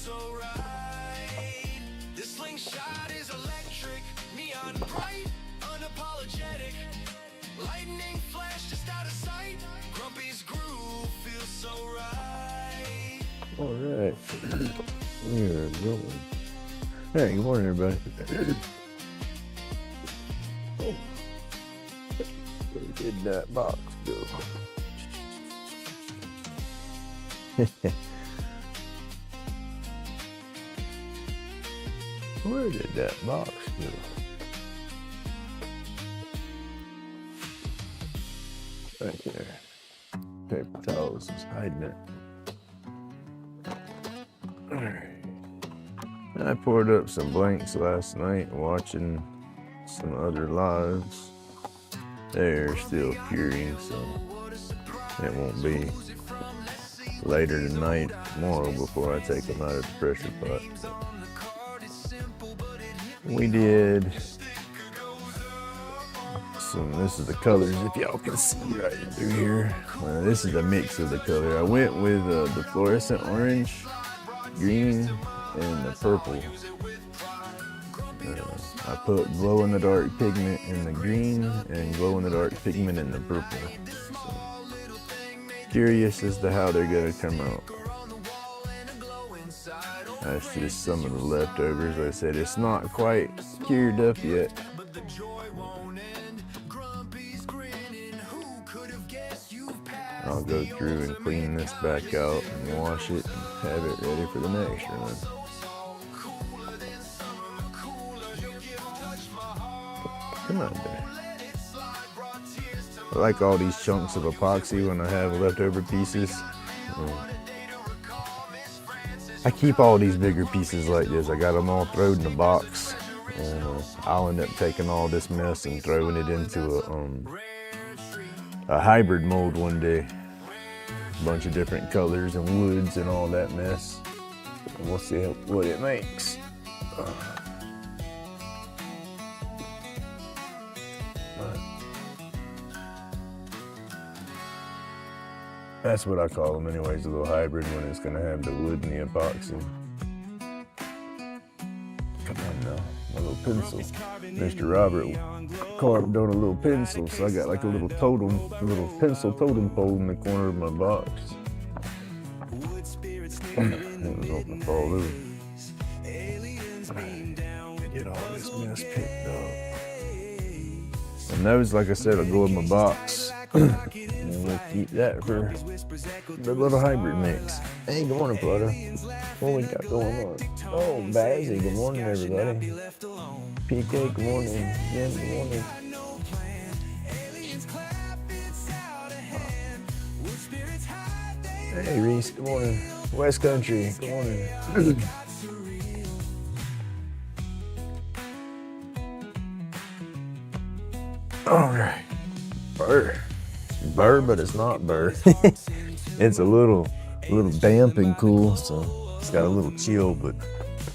so right. This slingshot is electric, neon bright, unapologetic. Lightning flash just out of sight. Grumpy's groove feels so right. All right. You're rolling. Hey, good morning, everybody. Where did that box go? Where did that box go? Right there. Paper towels is hiding it. Alright. I poured up some blanks last night watching some other lives. They're still curing, so it won't be later tonight, tomorrow, before I take them out of the pressure pot. We did some, this is the colors, if y'all can see right through here. This is a mix of the color. I went with the fluorescent orange, green, and the purple. I put glow-in-the-dark pigment in the green and glow-in-the-dark pigment in the purple. So, curious as to how they're gonna come out. That's just some of the leftovers. Like I said, it's not quite cured up yet. I'll go through and clean this back out and wash it and have it ready for the next run. Come on there. I like all these chunks of epoxy when I have leftover pieces. I keep all these bigger pieces like this. I got them all thrown in a box. I'll end up taking all this mess and throwing it into a hybrid mold one day. A bunch of different colors and woods and all that mess. And we'll see what it makes. That's what I call them anyways, a little hybrid when it's gonna have the wood and the epoxy. Come on now, my little pencil. Mr. Robert carved on a little pencil, so I got like a little totem, a little pencil totem pole in the corner of my box. It was open to fall over. Get all this mess picked up. And those, like I said, will go in my box. And we'll keep that for the little hybrid mix. Hey, good morning, Flutter. What we got going on? Oh, Bazzy, good morning, everybody. PK, good morning. Jim, good morning. Hey, Reese, good morning. West Country, good morning. All right. Burr, but it's not burr. It's a little damp and cool, so it's got a little chill, but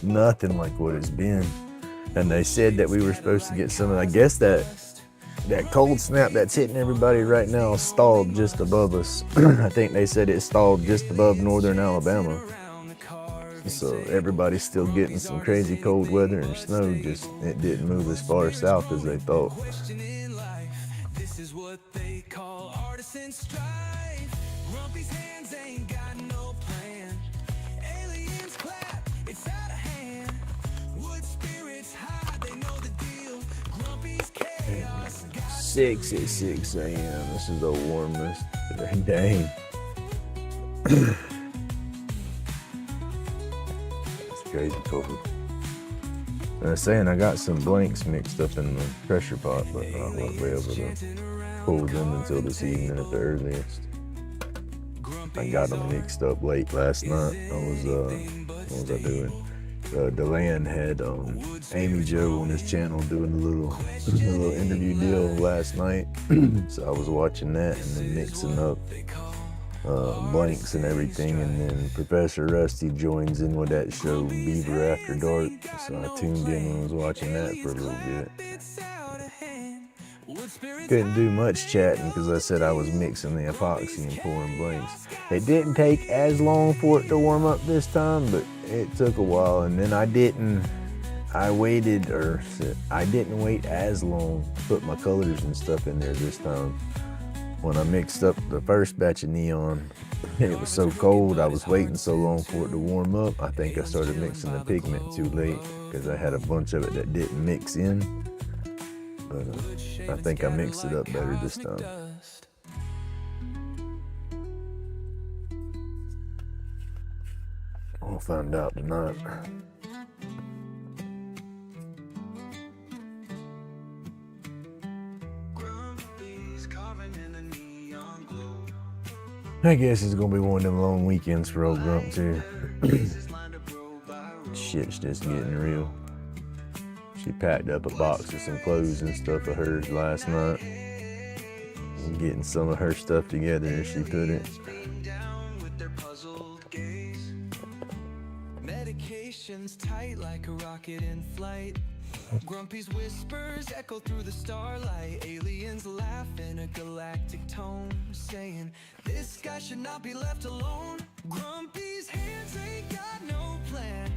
nothing like what it's been. And they said that we were supposed to get some of, I guess that cold snap that's hitting everybody right now stalled just above us. I think they said it stalled just above northern Alabama. So everybody's still getting some crazy cold weather and snow, just it didn't move as far south as they thought. This is what they call artisan strife. Grumpy's hands ain't got no plan. Aliens clap, it's out of hand. Wood spirits high, they know the deal. Grumpy's chaos. 6 at 6 a.m. This is the warmest. Dang. It's crazy cold. I was saying I got some blanks mixed up in the pressure pot, but I won't be able to pull them until this evening at the earliest. I got them mixed up late last night. What was I doing? DeLand had Amy Jo on his channel doing a little interview deal last night. So I was watching that and then mixing up blanks and everything, and then Professor Rusty joins in with that show Beaver After Dark, so I tuned in and was watching that for a little bit. Couldn't do much chatting because I said I was mixing the epoxy and pouring blanks. It didn't take as long for it to warm up this time, but it took a while, and then I didn't wait as long to put my colors and stuff in there this time. When I mixed up the first batch of neon, it was so cold, I was waiting so long for it to warm up. I think I started mixing the pigment too late because I had a bunch of it that didn't mix in. But I think I mixed it up better this time. We'll find out tonight. I guess it's gonna be one of them long weekends for old Grump too. Shit's just getting real. She packed up a box of some clothes and stuff of hers last night. And getting some of her stuff together as she put it. Medications tight like a rocket in flight. Grumpy's whispers echo through the starlight. Aliens laugh in a galactic tone, saying this guy should not be left alone. Grumpy's hands ain't got no plan.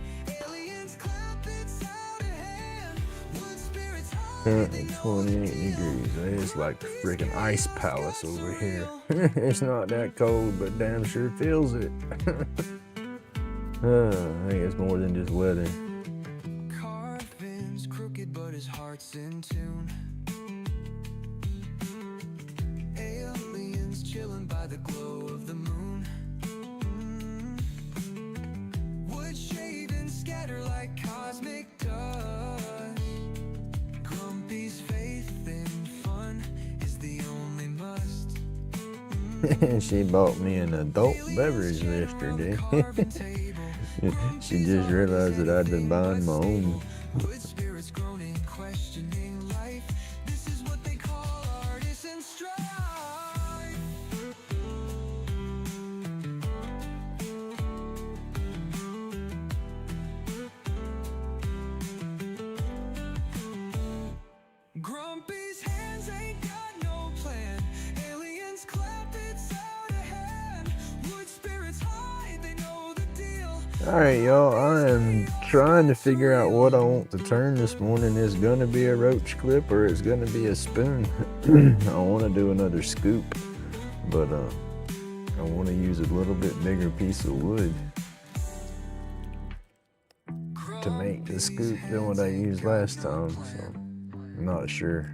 Aliens clap, it's out of hand. Wood spirits Currently 28 degrees. It's like the freaking ice palace over here. It's not that cold, but damn sure feels it. I think it's more than just weather. Carvin's crooked, but his heart's in tune. Aliens chilling by the glow of the moon. Wood shaving scatter like cosmic dust. Grumpy's faith in fun is the only must. She bought me an adult beverage yesterday. She just realized that I'd been buying my own. Wood spirits groaning, questioning life. This is what they call artisan strife. Grumpy's hands ain't got no plan. Aliens clap, it's out of hand. Wood spirits hide, they know the deal. Alright, y'all, I am trying to figure out what I want to turn this morning. It's going to be a roach clip or it's going to be a spoon. I want to do another scoop, but I want to use a little bit bigger piece of wood to make the scoop than what I used last time, so I'm not sure.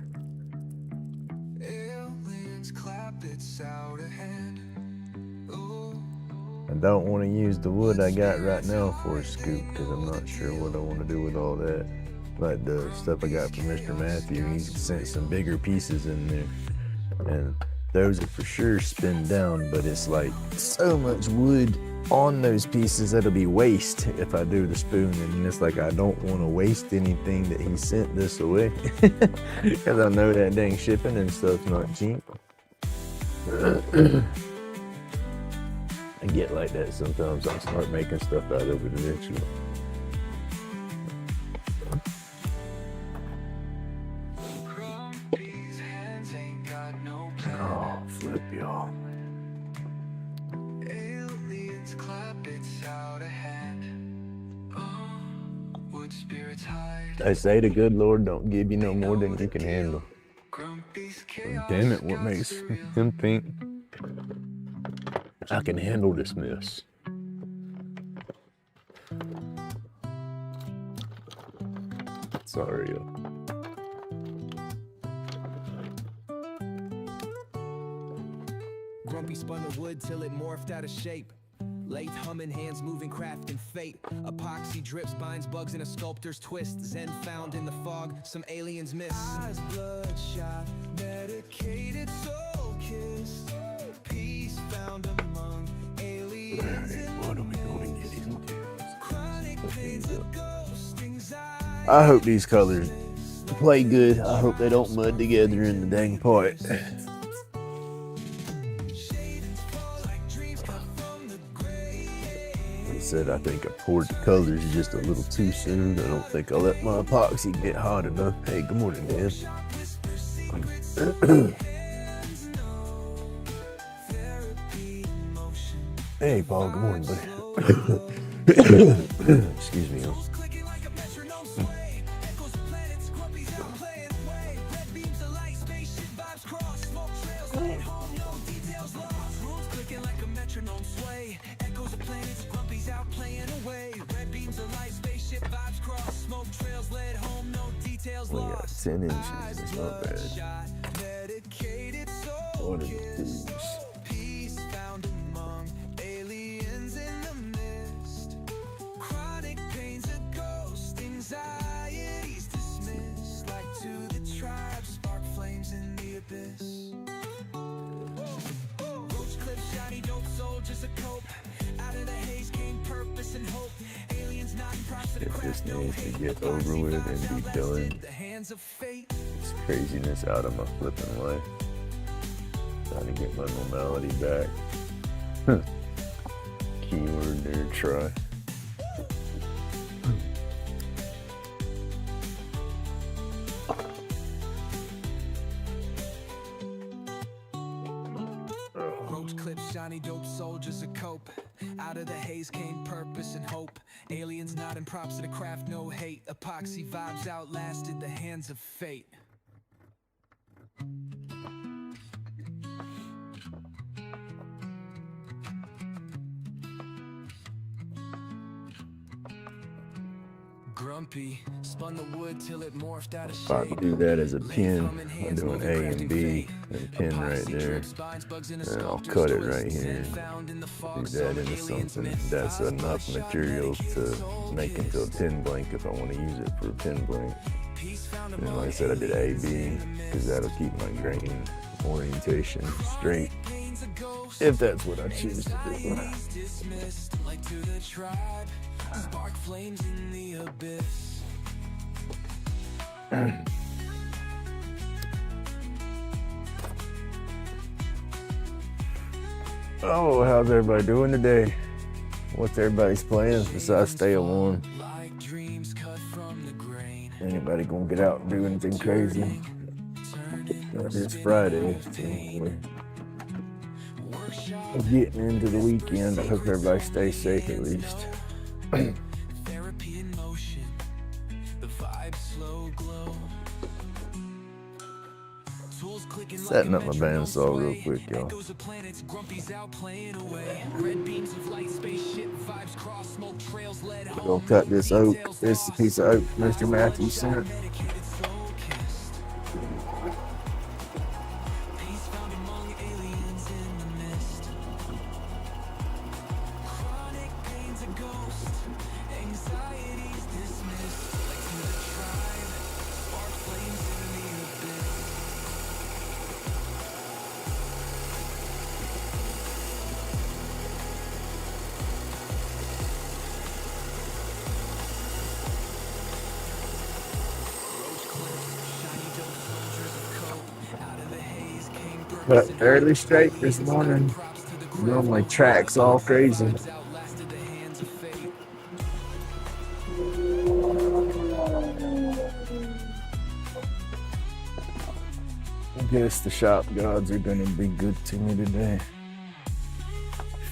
Aliens clap, it's out of hand. Oh. I don't want to use the wood I got right now for a scoop because I'm not sure what I want to do with all that. Like the stuff I got from Mr. Matthew, he's sent some bigger pieces in there. And those are for sure spin down, but it's like so much wood on those pieces that'll be waste if I do the spoon. And it's like I don't want to waste anything that he sent this away because I know that dang shipping and stuff's not cheap. I get like that sometimes. I start making stuff out of it eventually. Grumpy's hands ain't got no plan. Oh, flip y'all. Aliens clap, it's out of hand. Oh, wood spirits hide. They say the good Lord don't give you no more than you can handle. Grumpy's chaos. Damn it, what makes him think I can handle this mess? Sorry, y'all. Grumpy spun the wood till it morphed out of shape. Lathe humming, hands moving, craft and fate. Epoxy drips, binds bugs in a sculptor's twist. Zen found in the fog, some aliens miss. Eyes bloodshot, medicated, soul kissed. Peace found among aliens. What are we going to get into? Chronic pains of ghost anxiety. I hope these colors play good. I hope they don't mud together in the dang pot. Said I think I poured the colors just a little too soon. I don't think I let my epoxy get hot enough. Hey, good morning, Dan. Hey, Paul, good morning, buddy. Excuse me. Huh? Clicking like a metronome sway. Echoes of planets, grumpies out playing away. Red beams of light, spaceship vibes cross. Smoke trails, lead home, no details lost. Rules clicking like a metronome sway. Echoes of planets, grumpies out playing away. Red beams of light, spaceship vibes cross. Smoke trails, led home, no details We got lost. 10 inches. That's not bad. Medicated soul What are kiss. these? Peace found among aliens in the mist. Chronic pains a ghost, anxieties dismissed. Like to the tribe, spark flames in the abyss. Roach clips, shiny dope, soldiers a cope. Out of the haze came purpose and hope. Aliens not in props to the If this craft, no needs to hate. get over with and be done, The hands of fate. this craziness out of my flipping life. Trying to get my normality back. Keyword there, try. Roach clips, shiny dope, soldiers a cope. Out of the haze came purpose and hope. Aliens nodding props to the craft, no hate. Epoxy vibes outlasted the hands of fate. Grumpy, spun the wood till it morphed out of About to shape. do that as a pin. I'm doing A and B and pin right there. And I'll cut it right here and do that into something. That's enough material to make into a pin blank if I want to use it for a pin blank. And like I said, I did A, B, because that'll keep my grain orientation straight, if that's what I choose to do. Dismissed, like to the tribe, spark flames in the abyss. Oh, how's everybody doing today? What's everybody's plans besides staying warm? Like dreams cut from the grain. Anybody gonna get out and do anything crazy? It's Friday, so we're getting into the weekend. I hope everybody stays safe at least. Therapy in motion, the vibe slow glow. Tools clicking Setting like up a my metronome bandsaw real sway. quick, y'all. Echoes of planets, grumpies out playing away. Red beams of light, spaceship vibes cross, smoke trails led We're home. gonna cut this oak. This is a piece of oak Mr. Matthews sent. Medicated soul kissed. Peace found among aliens in the mist. Chronic pains a ghost, anxieties dismissed. Like to the tribe, spark flames in the abyss. Roach clips, shiny dope, soldiers of coke. Out of the haze came purpose But and fairly straight this morning. props to the Doing my tracks all crazy. vibes outlasted the hands of fate. I guess the shop gods are gonna be good to me today.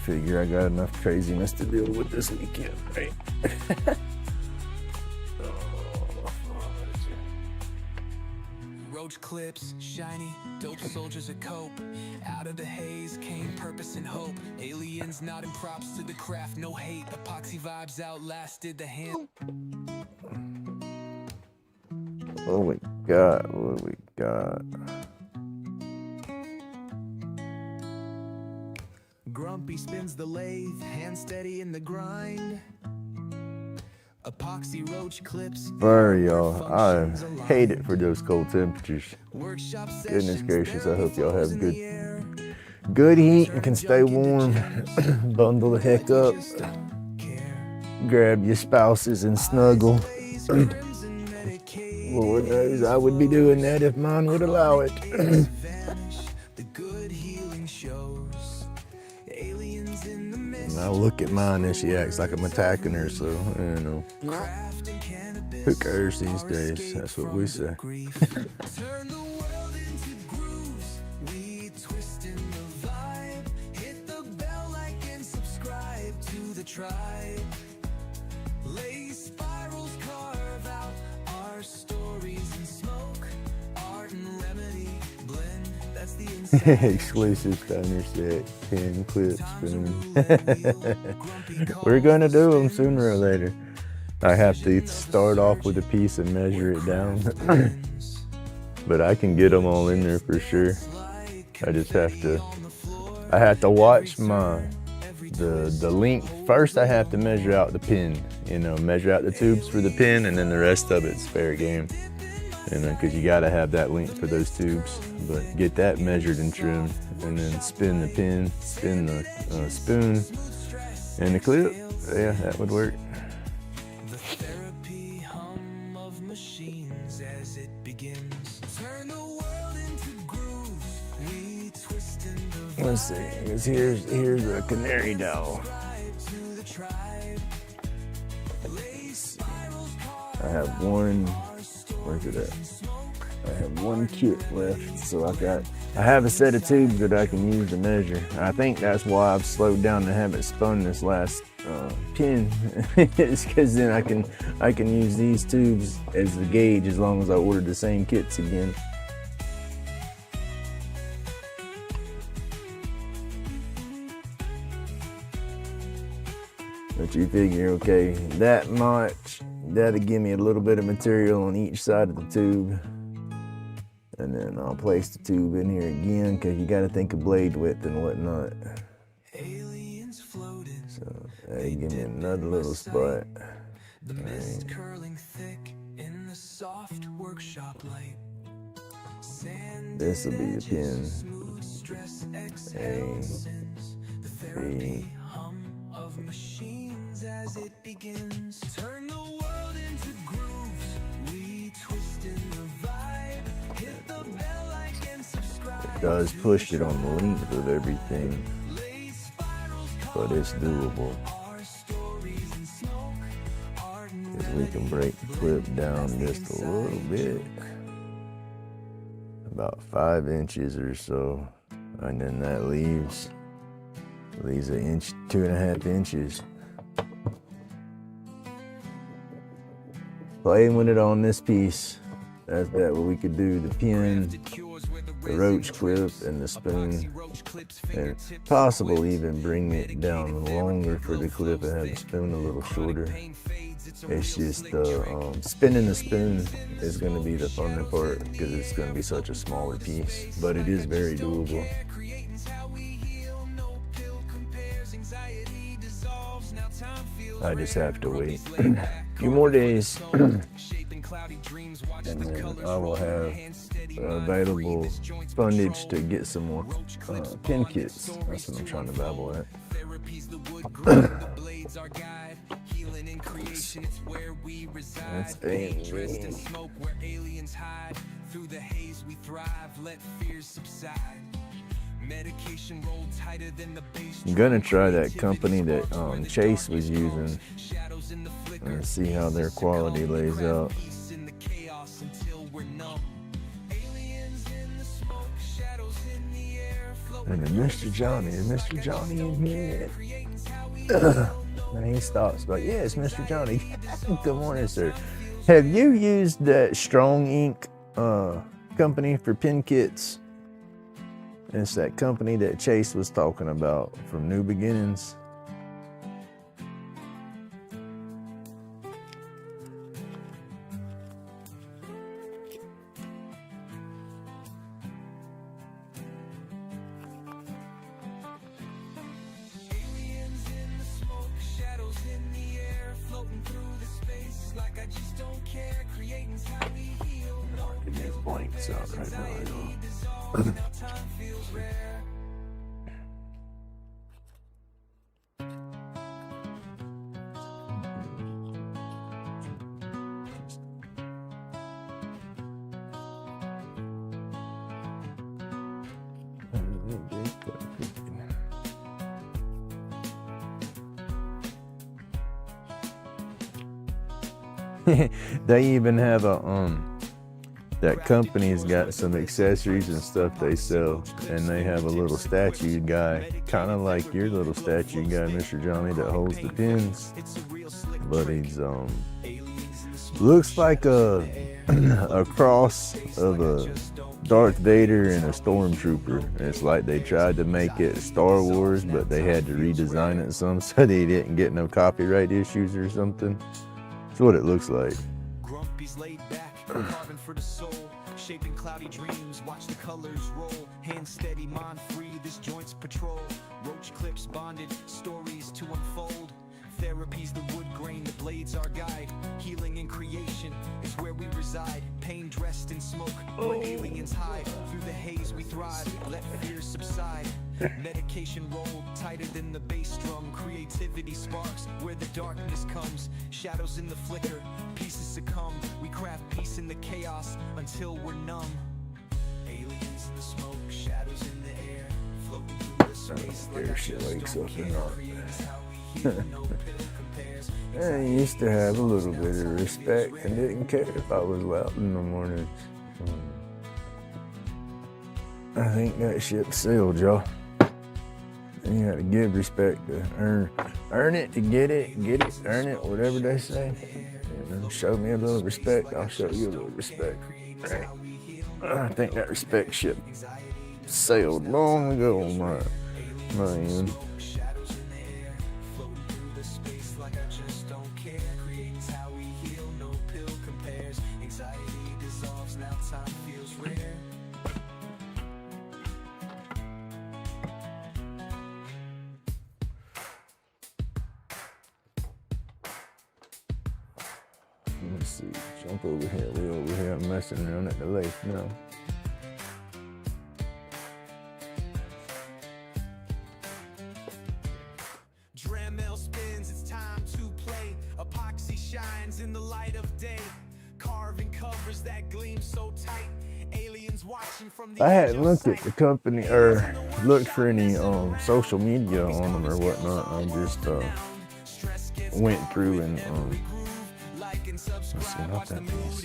Figure I got enough craziness to deal with this weekend, right? Roach clips, shiny, dope soldiers of cope. Out of the haze came purpose and hope. Aliens nodding props to the craft, no hate. Epoxy vibes outlasted the hand. What we got? What we got? Grumpy spins the lathe, hand steady in the grind. Epoxy roach clips. Fur, y'all. I hate it for those cold temperatures. Workshop Goodness sessions, gracious, I hope y'all therapy have flows in good the air. good heat and can stay warm. Bundle the heck up. Just don't care. Grab your spouses and snuggle. Blaze crimson medicated. Lord knows I would be doing that if mine would allow it. Vanish, the good healing shows. Aliens in the mist. Now look at mine and she acts like I'm attacking her, so, you know. Craft and cannabis. Who cares these Our days? escape That's what from we the say. grief. Turn the world into grooves. We twist in the vibe. Hit the bell, like and subscribe to the tribe. Lace spirals carve out our stories in smoke. Art and remedy blend. That's the inside. Exclusive stoner set, pin, clip, spoon. We're gonna do them sooner or later. I have to start off with a piece and measure it down. But I can get them all in there for sure. I just have to, watch the length. First I have to measure out the pin, measure out the tubes for the pin, and then the rest of it's fair game. Because you gotta have that length for those tubes. But get that measured and trimmed, and then spin the pin, spin the spoon, and the clip. Yeah, that would work. The therapy hum of machines as it begins. Turn the world into grooves. We twist and divide. Let's see, because here's a canary dowel. To the tribe. Lace spirals carve I have one, where's it at? I have one kit left, so I have a set of tubes that I can use to measure. I think that's why I've slowed down and haven't spun this last pin. It's because then I can use these tubes as the gauge as long as I order the same kits again. But you figure, okay, that much, that'll give me a little bit of material on each side of the tube. And then I'll place the tube in here again, because you got to think of blade width and whatnot. aliens floating. So, hey, give me another little spot. The mist curling thick in the soft workshop light. This will be the pin. Smooth stress exhale sends the therapy hum of machines as it begins. Turn the world into grooves. We twist in the vibe. Hit the bell like and subscribe. It does push it on the length of everything, Lace spirals but it's doable. our stories in smoke. Art and Because we can break the clip down just a little bit. About 5 inches or so. And then that leaves an inch, 2.5 inches. Playing with it on this piece. That's what we could do. The pin, the roach clip, and the spoon. And possible even bring it down longer for the clip and have the spoon a little shorter. It's just spinning the spoon is going to be the funner part because it's going to be such a smaller piece. But it is very doable. I just have to wait a few more days, and then I will have available fundage to get some more pin kits. That's what I'm trying to babble at. That's angry. I'm gonna try that company that Chase was using and see how their quality lays out. And then Mr. Johnny in here. And he stops, but yeah, it's Mr. Johnny. Good morning, sir. Have you used that Strong Ink company for pin kits? It's that company that Chase was talking about from New Beginnings. These blanks out right now. They even have a that company's got some accessories and stuff they sell, and they have a little statue guy, kind of like your little statue guy, Mr. Johnny, that holds the pins. But he's looks like a cross of a Darth Vader and a stormtrooper. And it's like they tried to make it Star Wars, but they had to redesign it some so they didn't get no copyright issues or something. That's what it looks like. Grumpy's laid back, carving for the soul, shaping cloudy dreams, watch the colors roll, hand steady, mind free, this joint's patrol, roach clips bonded, stories to unfold, therapy's the wood grain, the blades our guide, healing in creation is where we reside, pain dressed in smoke, where aliens hide, through the haze we thrive, let fears subside, medication roll, tighter than the bass drum, creativity sparks, where the darkness comes, shadows in the flicker, pieces succumb, we craft peace in the chaos, until we're numb, aliens in the smoke, shadows in the air, floating through the space, There she wakes up and all. I used to have a little bit of respect and didn't care if I was loud in the morning. I think that ship sailed, y'all. You gotta give respect to earn it to get it, earn it, whatever they say. You know, show me a little respect, I'll show you a little respect. Right? I think that respect ship sailed long ago on my end. Let's see, jump over here. We over here messing around at the lake now. Dramel spins, it's time to play. Epoxy shines in the light of day. Carving covers that gleam so tight. Aliens watching from the I hadn't looked at the company or looked for any social media on them or whatnot. I just went through and let's see, not that piece.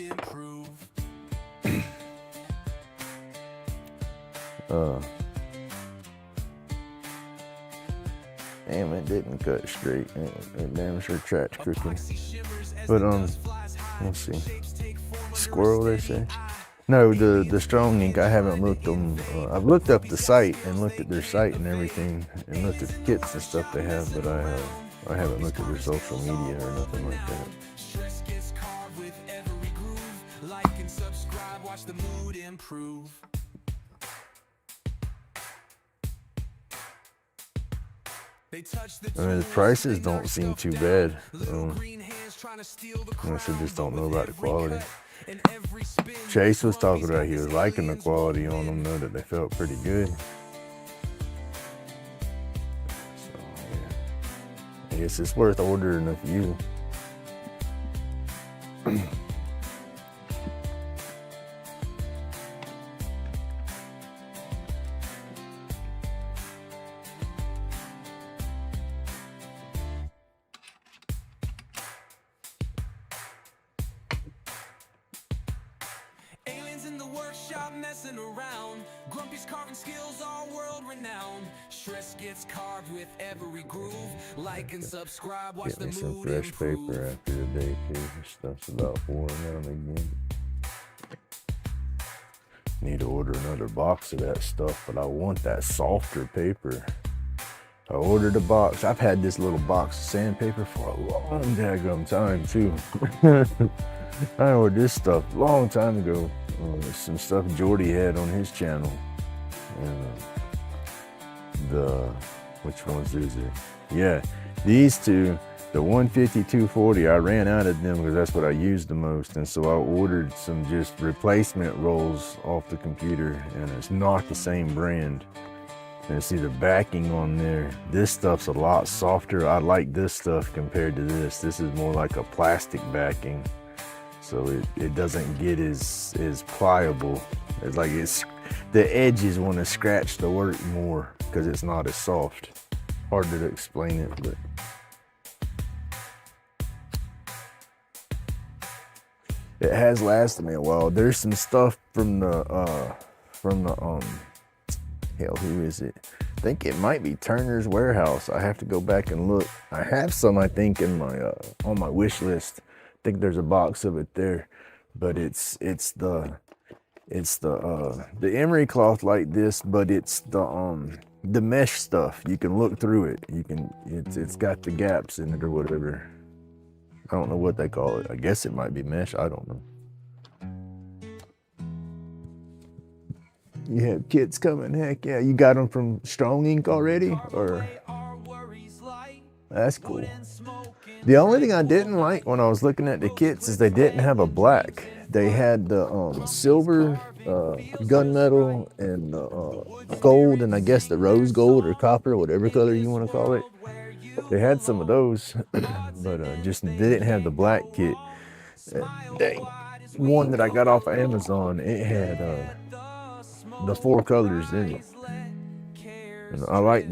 Damn, it didn't cut straight. It damn sure tracked crooked. But let's see. Squirrel, they say. No, the strong ink. I haven't looked them. I've looked up the site and looked at their site and everything, and looked at the kits and stuff they have. But I haven't looked at their social media or nothing like that. Like and subscribe, watch the mood improve. I mean, the prices don't seem too bad. Unless I just don't know about the quality. Chase was talking about he was liking the quality on them, though, that they felt pretty good. So, yeah. I guess it's worth ordering a few. In the workshop messing around, Grumpy's carving skills are world renowned. Stress gets carved with every groove. Like and subscribe, watch the mood some fresh improve. paper after the day too. Stuff's about worn out again. Need to order another box of that stuff, but I want that softer paper. I ordered a box. I've had this little box of sandpaper for a long daggum time too. I ordered this stuff a long time ago. Some stuff Jordy had on his channel. And which ones is it? Yeah, these two, the 150, 240, I ran out of them because that's what I used the most. And so I ordered some just replacement rolls off the computer, and it's not the same brand. And see the backing on there. This stuff's a lot softer. I like this stuff compared to this. This is more like a plastic backing. So it doesn't get as pliable. It's like the edges want to scratch the work more because it's not as soft. Harder to explain it, but. it has lasted me a while. There's some stuff from the hell, who is it? I think it might be Turner's Warehouse. I have to go back and look. I have some, I think, in my on my wish list. I think there's a box of it there, but it's the emery cloth like this, but it's the mesh stuff. You can look through it. It's got the gaps in it or whatever. I don't know what they call it. I guess it might be mesh. I don't know. You have kits coming, heck yeah. You got them from Strong Ink already, or? That's cool. The only thing I didn't like when I was looking at the kits is they didn't have a black. They had the silver, gunmetal, and gold, and I guess the rose gold or copper, whatever color you want to call it. They had some of those, but just they didn't have the black kit. Dang. One that I got off of Amazon, it had the 4 colors in it. And I like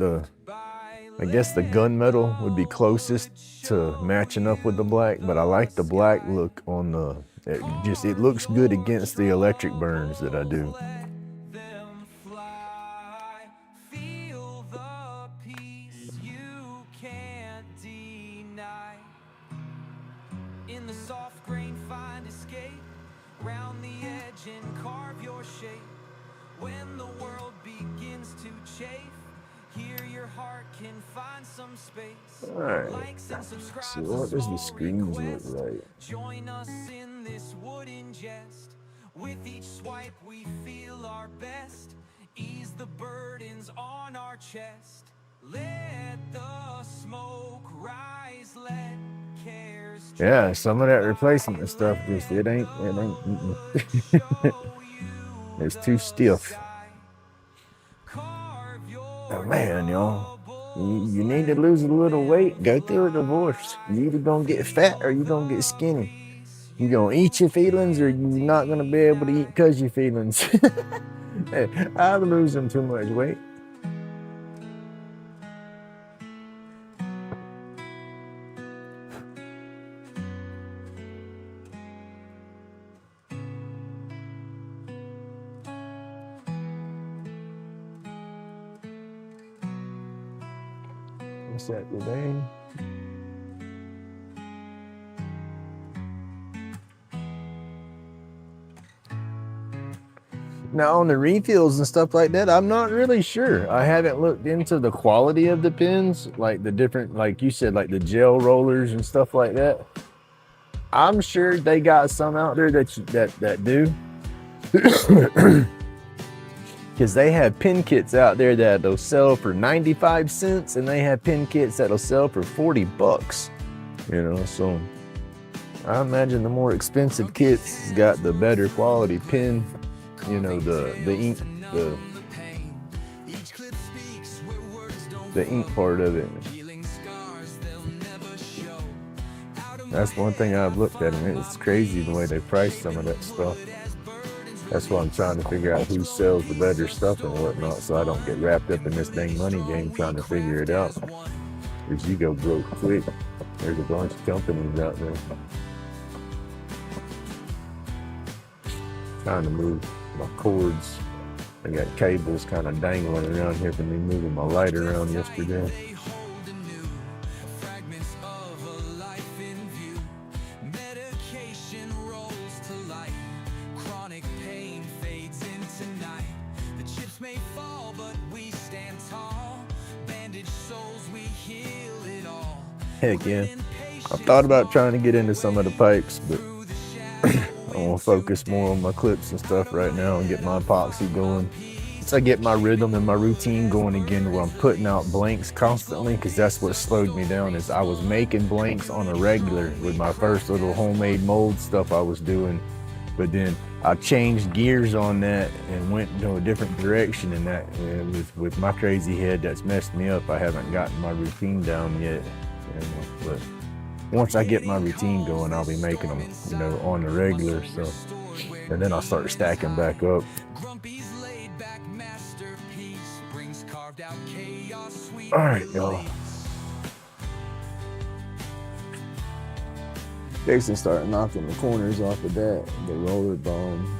I guess the gunmetal would be closest to matching up with the black, but I like the black look on it looks good against the electric burns that I do. In the soft grain find escape, round the edge and carve your shape. When the world begins to chafe, here your heart can find some space. Alright, Likes and subscribes, so what does the screens look like? Join us in this wooden jest. With each swipe we feel our best. Ease the burdens on our chest. Let the smoke rise, let cares. Yeah, some of that replacement stuff just it ain't it's too stiff. Oh man, y'all, you need to lose a little weight, go through a divorce. You either gonna get fat or you gonna get skinny. You gonna eat your feelings or you're not gonna be able to eat because your feelings. Hey, I'm losing too much weight. What's that today? Now on the refills and stuff like that, I'm not really sure. I haven't looked into the quality of the pens, like the different, like you said, like the gel rollers and stuff like that. I'm sure they got some out there that do. Because they have pen kits out there that'll sell for 95 cents and they have pen kits that'll sell for 40 bucks. You know, so I imagine the more expensive kits got the better quality pen. You know, the ink, the ink part of it. That's one thing I've looked at, and it's crazy the way they price some of that stuff. That's why I'm trying to figure out who sells the better stuff and whatnot, so I don't get wrapped up in this dang money game trying to figure it out. Because you go broke quick. There's a bunch of companies out there. Trying to move my cords. I got cables kind of dangling around here from me moving my light around yesterday. Heck yeah. I thought about trying to get into some of the pipes, but I want to focus more on my clips and stuff right now and get my epoxy going. Once I get my rhythm and my routine going again where I'm putting out blanks constantly, because that's what slowed me down, is I was making blanks on a regular with my first little homemade mold stuff I was doing. But then I changed gears on that and went into a different direction, and that with my crazy head, that's messed me up. I haven't gotten my routine down yet. But once I get my routine going, I'll be making them, you know, on the regular. So, and then I'll start stacking back up. All right, y'all. Jason started knocking the corners off of that, the roller bomb.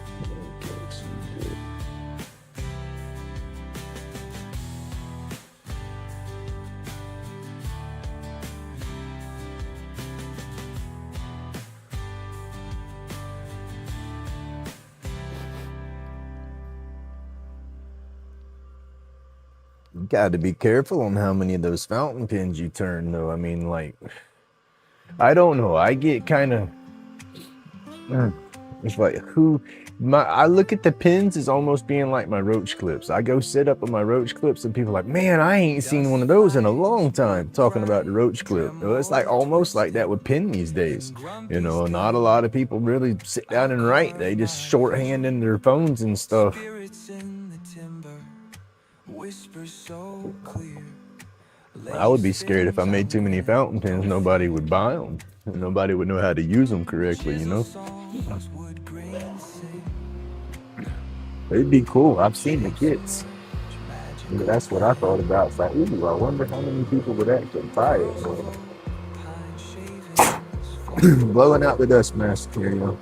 You got to be careful on how many of those fountain pens you turn, though. I mean, like, I don't know. I get kind of, it's like I look at the pins as almost being like my Roach clips. I go sit up on my Roach clips, and people are like, man, I ain't seen one of those in a long time. Talking about the Roach clip, it's like almost like that with pen these days. You know, not a lot of people really sit down and write. They just shorthand in their phones and stuff. I would be scared if I made too many fountain pens, nobody would buy them. And nobody would know how to use them correctly, you know? It'd be cool. I've seen the kits. That's what I thought about. It's like, ooh, I wonder how many people would actually buy it. Blowing out the dust mask here, you know.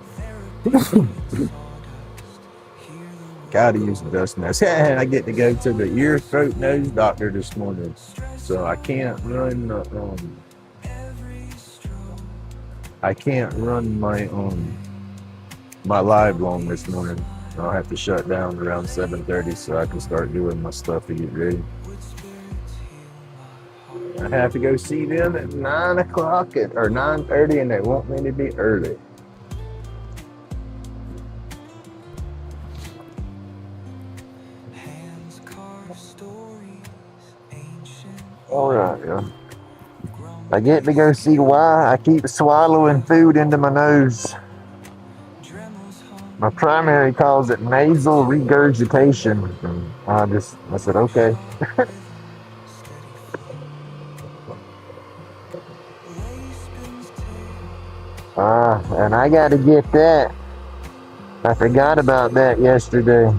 Gotta use the dust mask. I get to go to the ear, throat, nose doctor this morning, so I can't run. I can't run my live long this morning. I'll have to shut down around 7:30 so I can start doing my stuff to get ready. I have to go see them at 9 o'clock or 9:30, and they want me to be early. All right, yeah. I get to go see why I keep swallowing food into my nose. My primary calls it nasal regurgitation. I said, okay. And I got to get that. I forgot about that yesterday.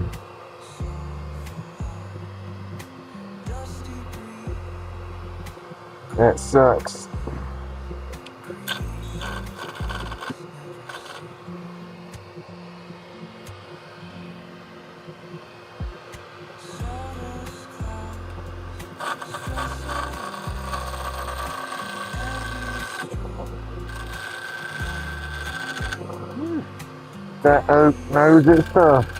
That sucks. That oak knows its stuff.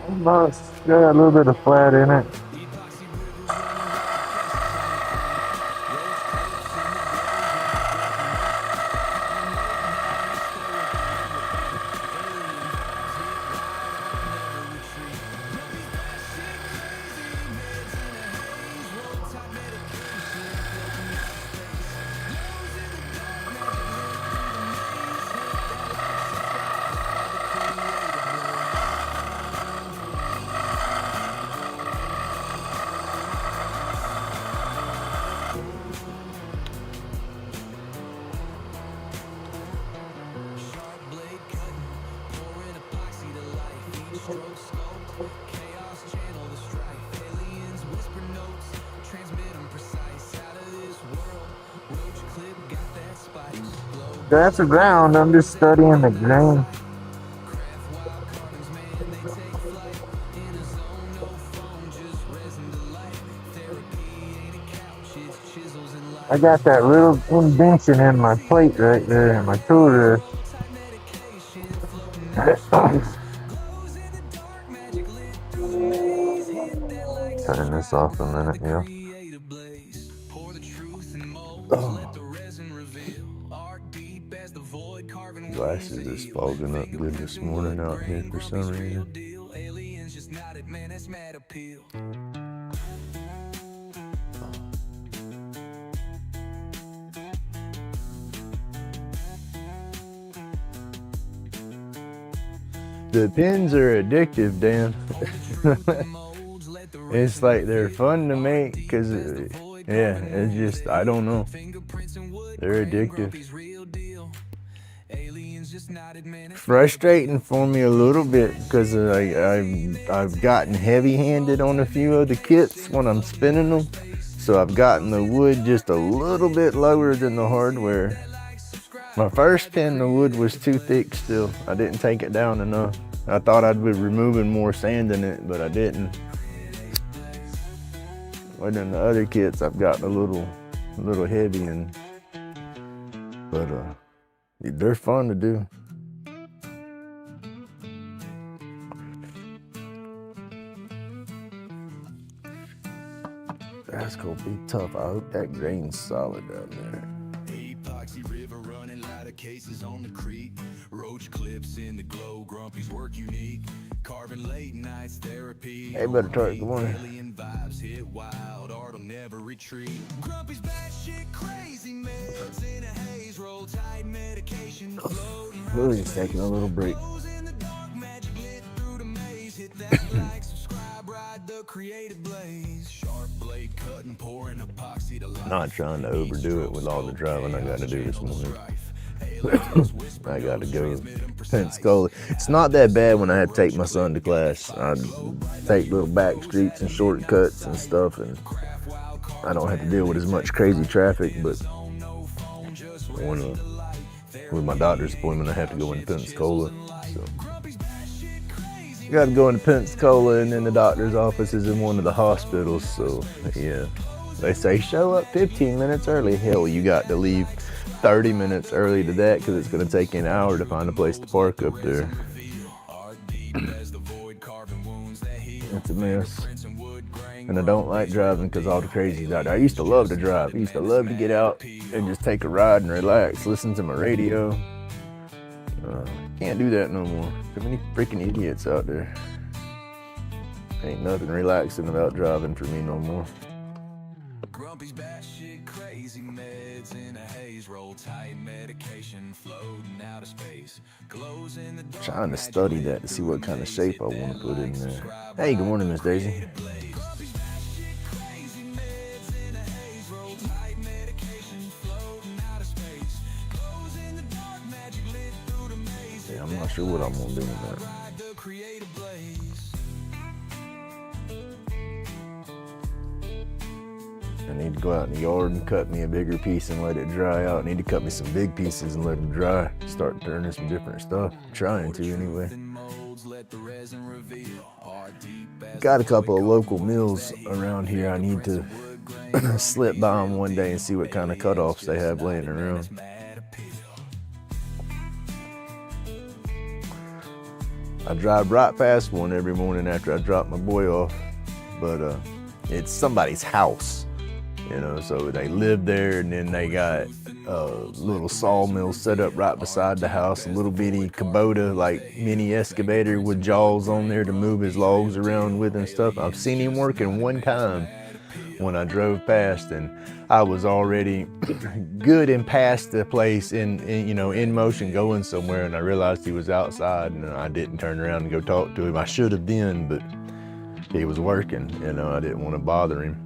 But it's got a little bit of flat in it. That's the ground. I'm just studying the grain. I got that little indention in my plate right there, in my tool there. Turn this off a minute, yeah. Glasses is fogging up good this morning out here for some reason. The pins are addictive, Dan. It's like they're fun to make because, yeah, it's just, I don't know. They're addictive. Frustrating for me a little bit because I've gotten heavy-handed on a few of the kits when I'm spinning them. So I've gotten the wood just a little bit lower than the hardware. My first pin, the wood was too thick still. I didn't take it down enough. I thought I'd be removing more sand in it, but I didn't. But in the other kits, I've gotten a little heavy, but they're fun to do. That's gonna be tough. I hope that grain's solid down there. Epoxy river running, lot of cases on the creek. Roach clips in the glow, Grumpy's work unique. Carving late nights therapy. Hey, better talk. Good morning. Alien vibes hit wild, art'll never retreat. Grumpy's bad shit, crazy meds in a haze, roll tight medication. Really just taking a little break. Not trying to overdo it with all the driving I got to do this morning. I got to go to Pensacola. It's not that bad when I have to take my son to class. I take little back streets and shortcuts and stuff, and I don't have to deal with as much crazy traffic. But with my doctor's appointment, I have to go into Pensacola. So I got to go into Pensacola, and then the doctor's office is in one of the hospitals. So yeah, they say show up 15 minutes early. Hell, you got to leave 30 minutes early to that because it's going to take you an hour to find a place to park up there. It's a mess. And I don't like driving because all the crazies out there. I used to love to drive. I used to love to get out and just take a ride and relax, listen to my radio. Can't do that no more. Too many freaking idiots out there. Ain't nothing relaxing about driving for me no more. Grumpy's bad shit, crazy meds in a haze, roll tight medication, floating out of space. Glows in the dark. Trying to study that to see what kind of shape I want to put in there. Hey, good morning, Miss Daisy. Yeah, I'm not sure what I'm gonna do with that. I need to go out in the yard and cut me a bigger piece and let it dry out. I need to cut me some big pieces and let them dry. Start turning some different stuff. I'm trying to anyway. Got a couple of local mills around here. I need to slip by them one day and see what kind of cutoffs they have laying around. I drive right past one every morning after I drop my boy off, but it's somebody's house, you know, so they live there, and then they got a little sawmill set up right beside the house, a little bitty Kubota, like mini excavator with jaws on there to move his logs around with and stuff. I've seen him working one time when I drove past, and I was already good and past the place in motion going somewhere, and I realized he was outside, and I didn't turn around and go talk to him. I should have been, but he was working, you know, I didn't want to bother him.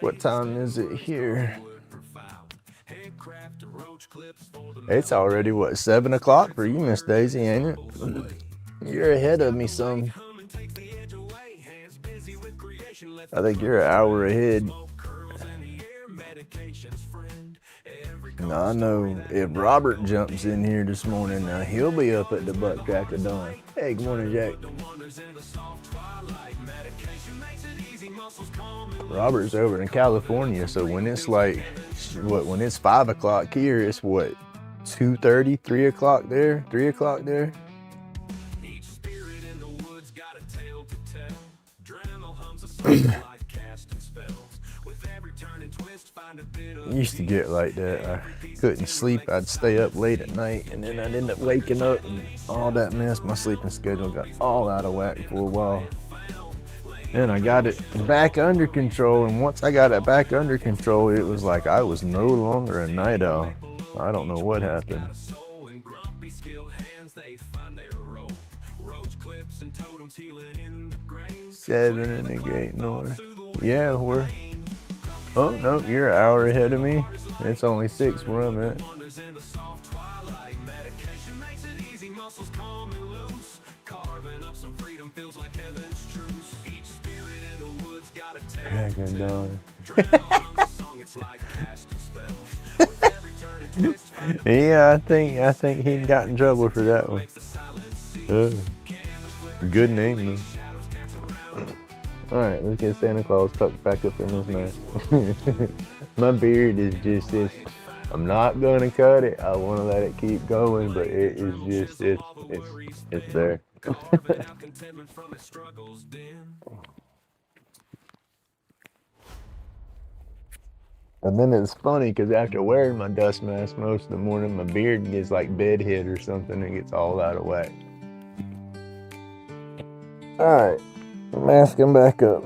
What time is it here? It's already, what, 7 o'clock for you, Miss Daisy, ain't it? You're ahead of me some. I think you're an hour ahead. Now, I know if Robert jumps in here this morning, now he'll be up at the butt crack of dawn. Hey, good morning, Jack. Robert's over in California, so when it's like, when it's 5 o'clock here, it's what, 2:30, 3 o'clock there, 3 o'clock there? It used to get like that. I couldn't sleep. I'd stay up late at night, and then I'd end up waking up and all that mess. My sleeping schedule got all out of whack for a while. Then I got it back under control, and once I got it back under control, it was like I was no longer a night owl. I don't know what happened. 7 in the Gate North. Yeah, we're... Oh, no, you're an hour ahead of me. It's only 6 where I'm at. Dragon Dawn. Yeah, I think he got in trouble for that one. Good name, though. Alright, let's get Santa Claus tucked back up in his mask. My beard is just this. I'm not gonna cut it. I want to let it keep going, but it is just it's there. And then it's funny because after wearing my dust mask most of the morning, my beard gets like bedhead or something and gets all out of whack. Alright, masking back up.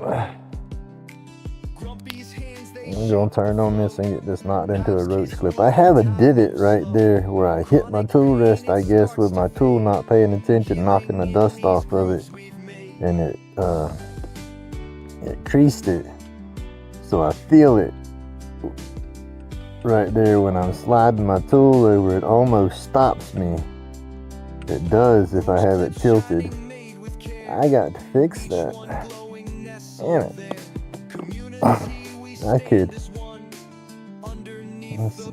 I'm gonna turn on this and get this knocked into a roach clip. I have a divot right there where I hit my tool rest, I guess, with my tool not paying attention, knocking the dust off of it, and it creased it. So I feel it right there when I'm sliding my tool over. It almost stops me. It does if I have it tilted. I got to fix that. Damn it. I could. Let's see.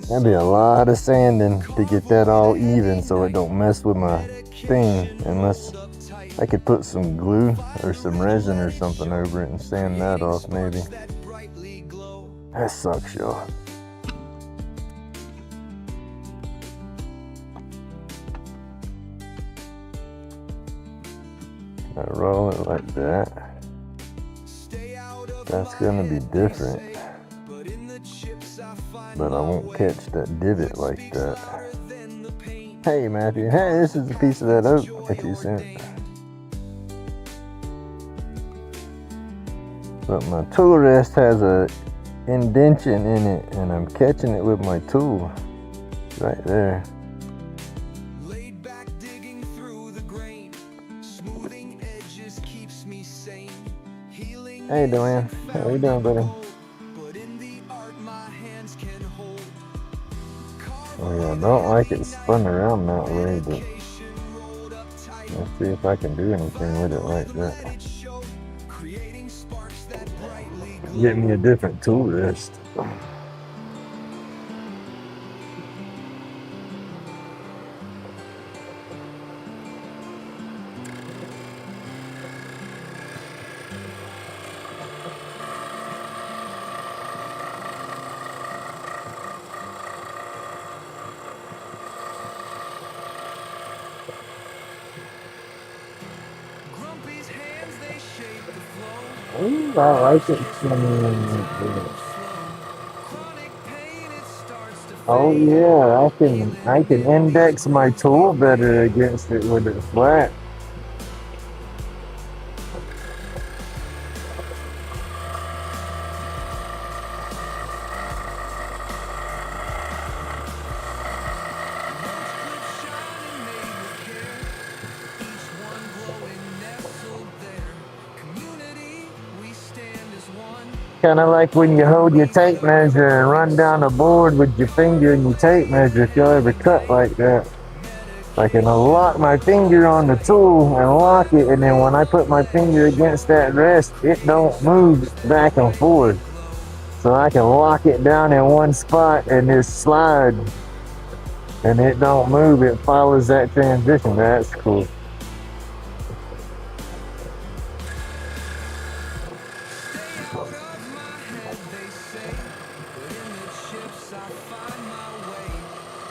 That'd be a lot of sanding to get that all even so it don't mess with my thing. Unless I could put some glue or some resin or something over it and sand that off maybe. That sucks, y'all. I roll it like that. That's gonna be different, but I won't catch that divot like that. Hey Matthew, hey, this is a piece of that oak that you sent. But my tool rest has a indention in it, and I'm catching it with my tool right there. Laid back, digging through the grain, smoothing edges keeps me sane. Healing. Hey Delann, how you doing, buddy? But in the art my hands can hold. Oh yeah, I don't like it spun around that way, but let's see if I can do anything with it like that. Get me a different tool rest. Ooh, I like it. Chronic pain, it starts to Oh fade. yeah, I can index my tool better against it with it flat. Roach clips shining made with care. Each one glowing nestled there. Community, we stand as one. Kind of like when you hold your tape measure and run down a board with your finger and your tape measure. If you ever cut like that, I can lock my finger on the tool and lock it, and then when I put my finger against that rest, it don't move back and forth. So I can lock it down in one spot and just slide, and it don't move. It follows that transition. That's cool. Stay out of my head, they say. But in the chips, I find my way.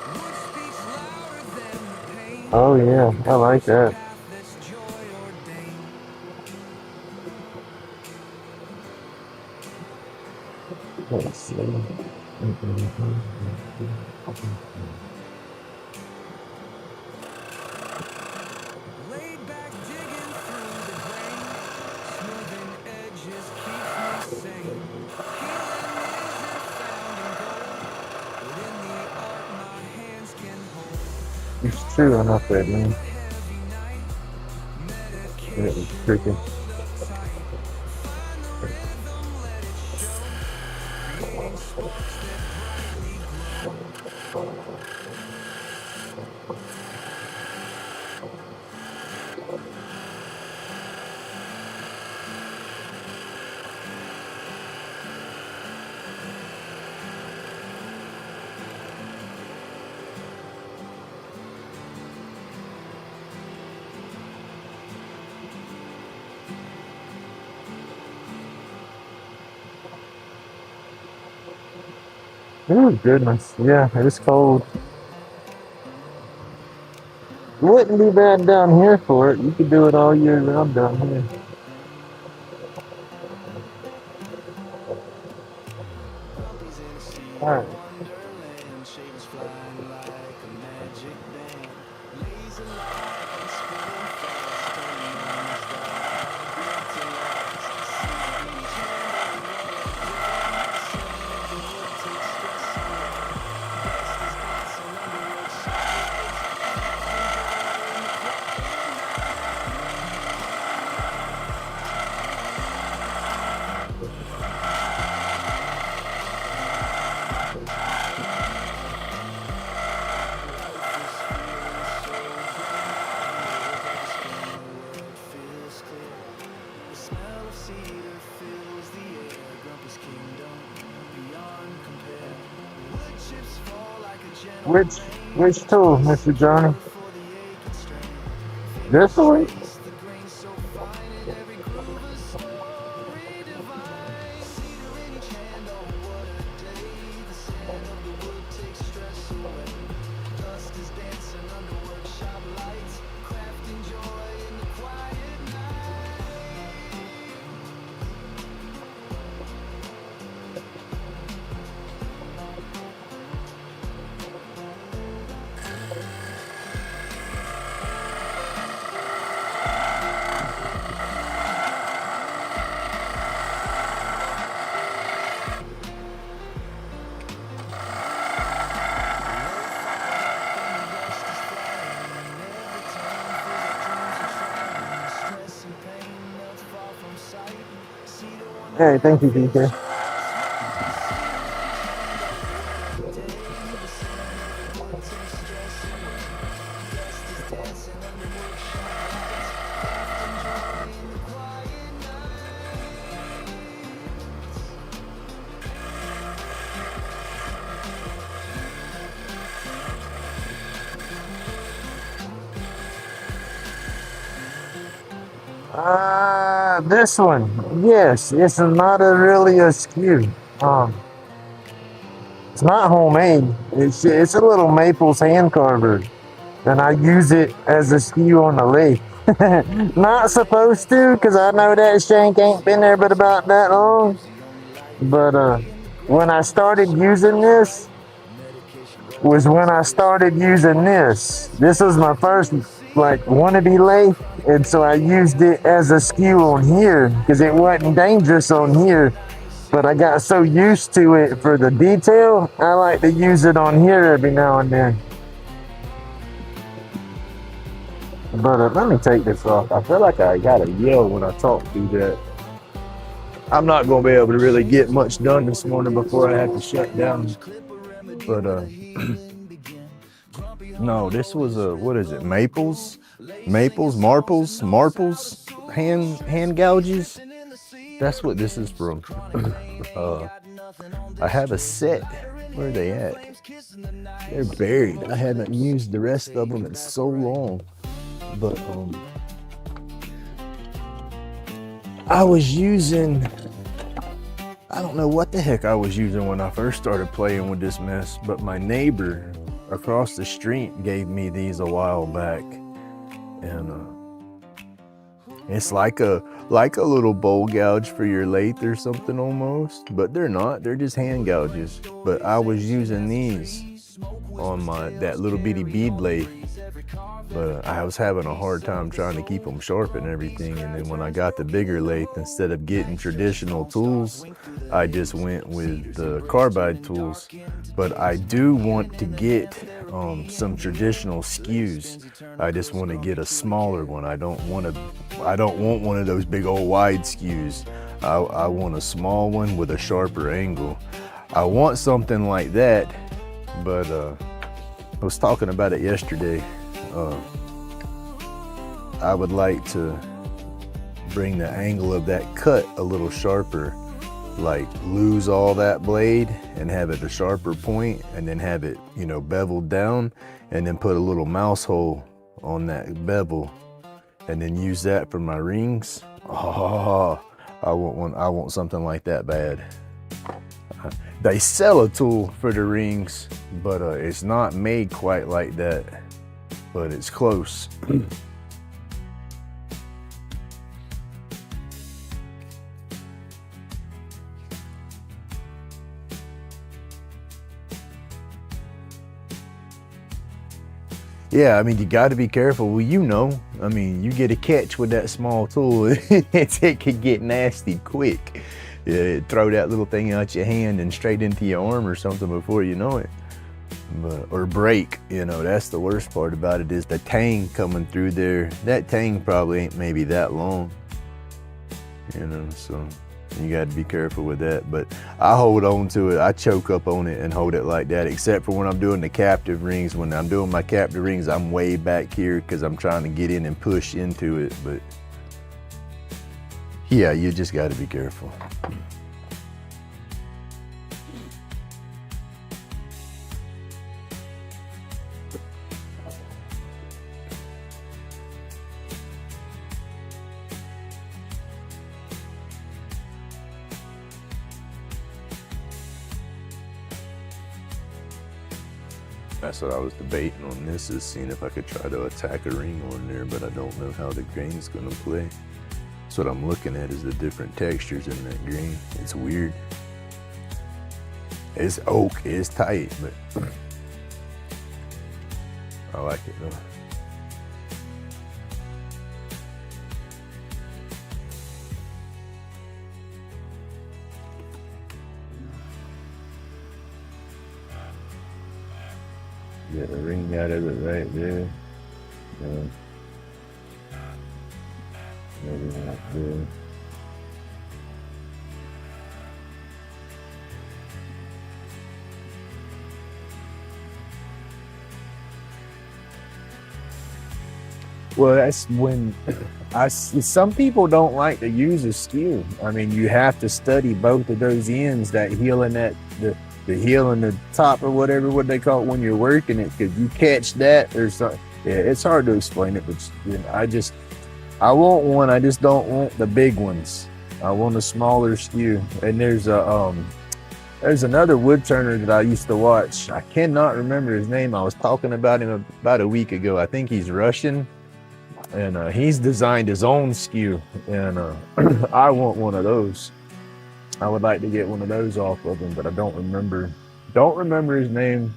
Wood speaks louder than the pain. Oh yeah, I like that. Path that's joy ordained. Let's see. Laid back, digging through the grain. Smoothing edges keeps me sane. Healing isn't found in gold, but in the art my hands can hold. It's Calm true enough that mind in man. a heavy night. It was Medication tricky. rolled up tight. Find the rhythm, let it show. Creating sparks that brightly glow. Oh goodness, yeah, it's cold. Wouldn't be bad down here for it. You could do it all year round down here. Grumpy's in a cedar All right. wonderland. Shades flying like a magic band. Laser light and spinning fast. Turning on his dial. Built to last. See each hand of water. Sound of the wood takes stress away. Dust is dancing under wood shades. The smell of cedar fills the air. Grumpy's kingdom beyond compare. Wood chips fall like a gentle Which rain. which Each tool, piece Mr. a Johnny? cure for the ache and strain. This Fingers one? trace the grain so fine in every groove a story divine. Cedar in each hand, oh what a day. The scent of the wood takes stress away. Dust is dancing under workshop lights. Crafting joy in the quiet night. Hey, thank you, DK. This one, yes, it's not a really a skew. It's not homemade. It's a little Maples hand carver. and I use it as a skew on the lathe. Not supposed to, because I know that shank ain't been there but about that long. But when I started using this, was when I started using this. This was my first like wannabe lathe, and so I used it as a skew on here because it wasn't dangerous on here. But I got so used to it for the detail, I like to use it on here every now and then. But let me take this off. I feel like I gotta yell when I talk through that. I'm not gonna be able to really get much done this morning before I have to shut down. But no, this was what is it? Marples, hand gouges. That's what this is from. I have a set. Where are they at? They're buried. I haven't used the rest of them in so long. But I was using, I don't know what the heck I was using when I first started playing with this mess, but my neighbor across the street gave me these a while back, and it's like a little bowl gouge for your lathe or something almost, but they're not. They're just hand gouges. But I was using these on that little bitty bead lathe, but I was having a hard time trying to keep them sharp and everything. And then when I got the bigger lathe, instead of getting traditional tools, I just went with the carbide tools. But I do want to get some traditional skews. I just want to get a smaller one. I don't want one of those big old wide skews. I want a small one with a sharper angle. I want something like that, but I was talking about it yesterday. I would like to bring the angle of that cut a little sharper, like lose all that blade and have it a sharper point, and then have it, beveled down, and then put a little mouse hole on that bevel, and then use that for my rings. Oh, I want something like that bad. They sell a tool for the rings, but it's not made quite like that, but it's close. Yeah, I mean, you got to be careful. Well, you get a catch with that small tool, it could get nasty quick. Yeah, throw that little thing out your hand and straight into your arm or something before you know it. Or break, that's the worst part about it, is the tang coming through there. That tang probably ain't maybe that long, so you got to be careful with that. But I hold on to it. I choke up on it and hold it like that, except for when I'm doing the captive rings. When I'm doing my captive rings, I'm way back here because I'm trying to get in and push into it. But yeah, you just got to be careful. That's what I was debating on this, is seeing if I could try to attack a ring on there, but I don't know how the grain's gonna play. So what I'm looking at is the different textures in that grain. It's weird. It's oak, it's tight, but I like it though. Get a ring out of it right there. Maybe right there. Well, that's when some people don't like to use a skew. I mean, you have to study both of those ends, that heel and the heel and the top, or whatever, what they call it when you're working it, because you catch that or something. Yeah, it's hard to explain it, but I want one. I just don't want the big ones. I want a smaller skew. And there's a There's another wood turner that I used to watch. I cannot remember his name. I was talking about him about a week ago. I think he's Russian, and he's designed his own skew, and I want one of those. I would like to get one of those off of him, but I don't remember his name,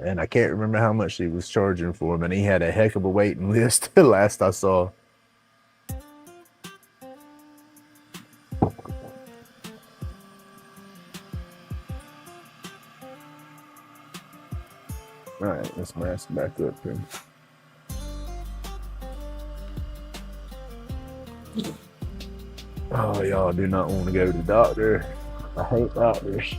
and I can't remember how much he was charging for him, and he had a heck of a waiting list last I saw. All right, let's mask back up here. Oh, y'all do not want to go to the doctor. I hate doctors.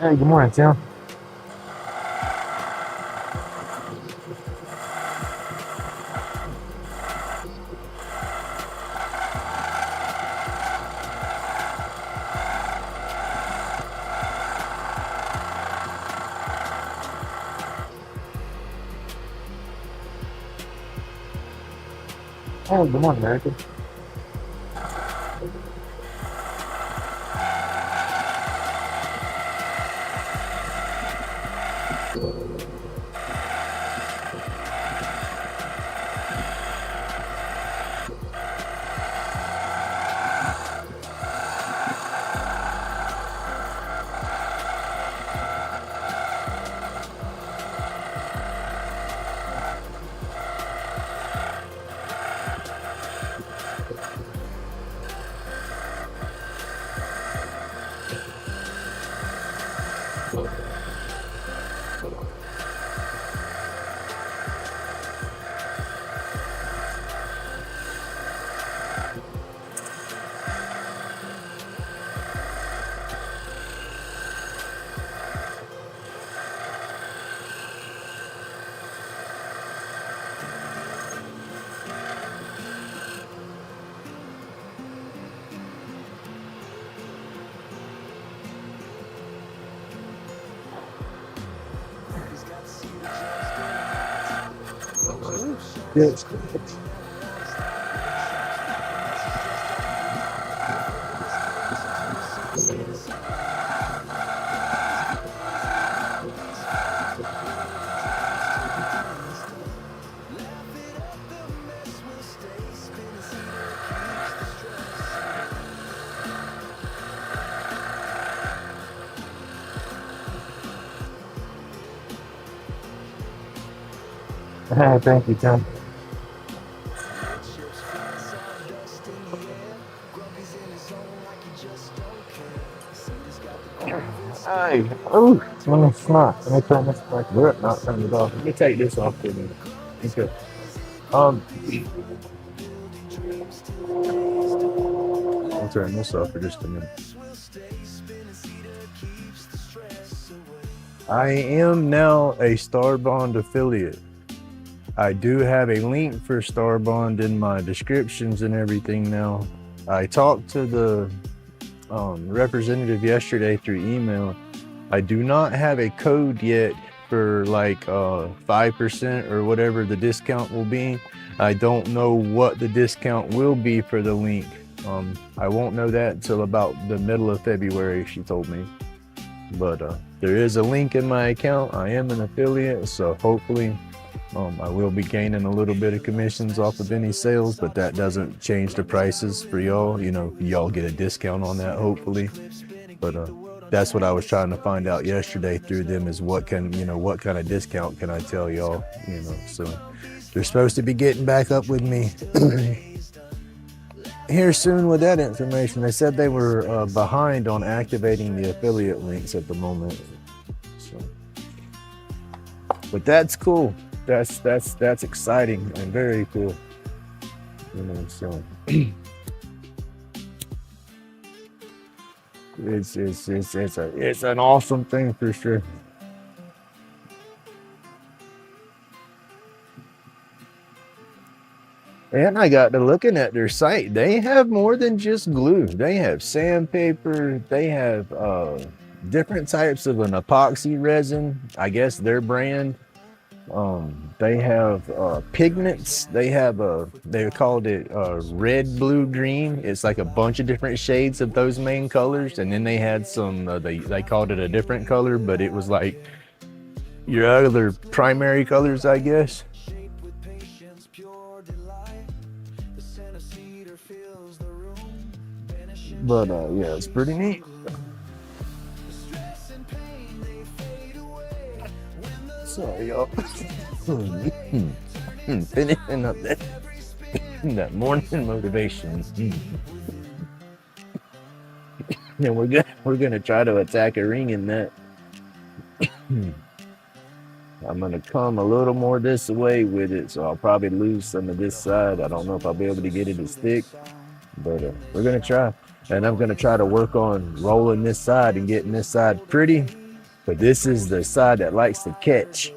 Hey, good morning, Tim. Oh, good morning, America. Yes. Thank you, Tim. Hey, oh, let me snot. Let me turn this back up, not turn it off. Let me take this off for a minute. Okay. I'll turn this off for just a minute. I am now a Starbond affiliate. I do have a link for Starbond in my descriptions and everything now. I talked to the representative yesterday through email. I do not have a code yet for like 5% or whatever the discount will be. I don't know what the discount will be for the link. I won't know that until about the middle of February, she told me. But there is a link in my account. I am an affiliate, so hopefully I will be gaining a little bit of commissions off of any sales, but that doesn't change the prices for y'all. You know, y'all get a discount on that, hopefully. But that's what I was trying to find out yesterday through them, is what kind of discount can I tell y'all, you know. So they're supposed to be getting back up with me here soon with that information. They said they were behind on activating the affiliate links at the moment. So, but that's cool. That's exciting and very cool. You know, so it's an awesome thing for sure. And I got to looking at their site. They have more than just glue. They have sandpaper. They have different types of an epoxy resin. I guess their brand. They have pigments. They called it red, blue, green. It's like a bunch of different shades of those main colors. And then they had some. They called it a different color, but it was like your other primary colors, I guess. But yeah, it's pretty neat. Sorry, y'all. Finishing up that morning motivation. And we're gonna try to attack a ring in that. I'm gonna come a little more this way with it, so I'll probably lose some of this side. I don't know if I'll be able to get it as thick, but we're gonna try. And I'm gonna try to work on rolling this side and getting this side pretty. But this is the side that likes to catch.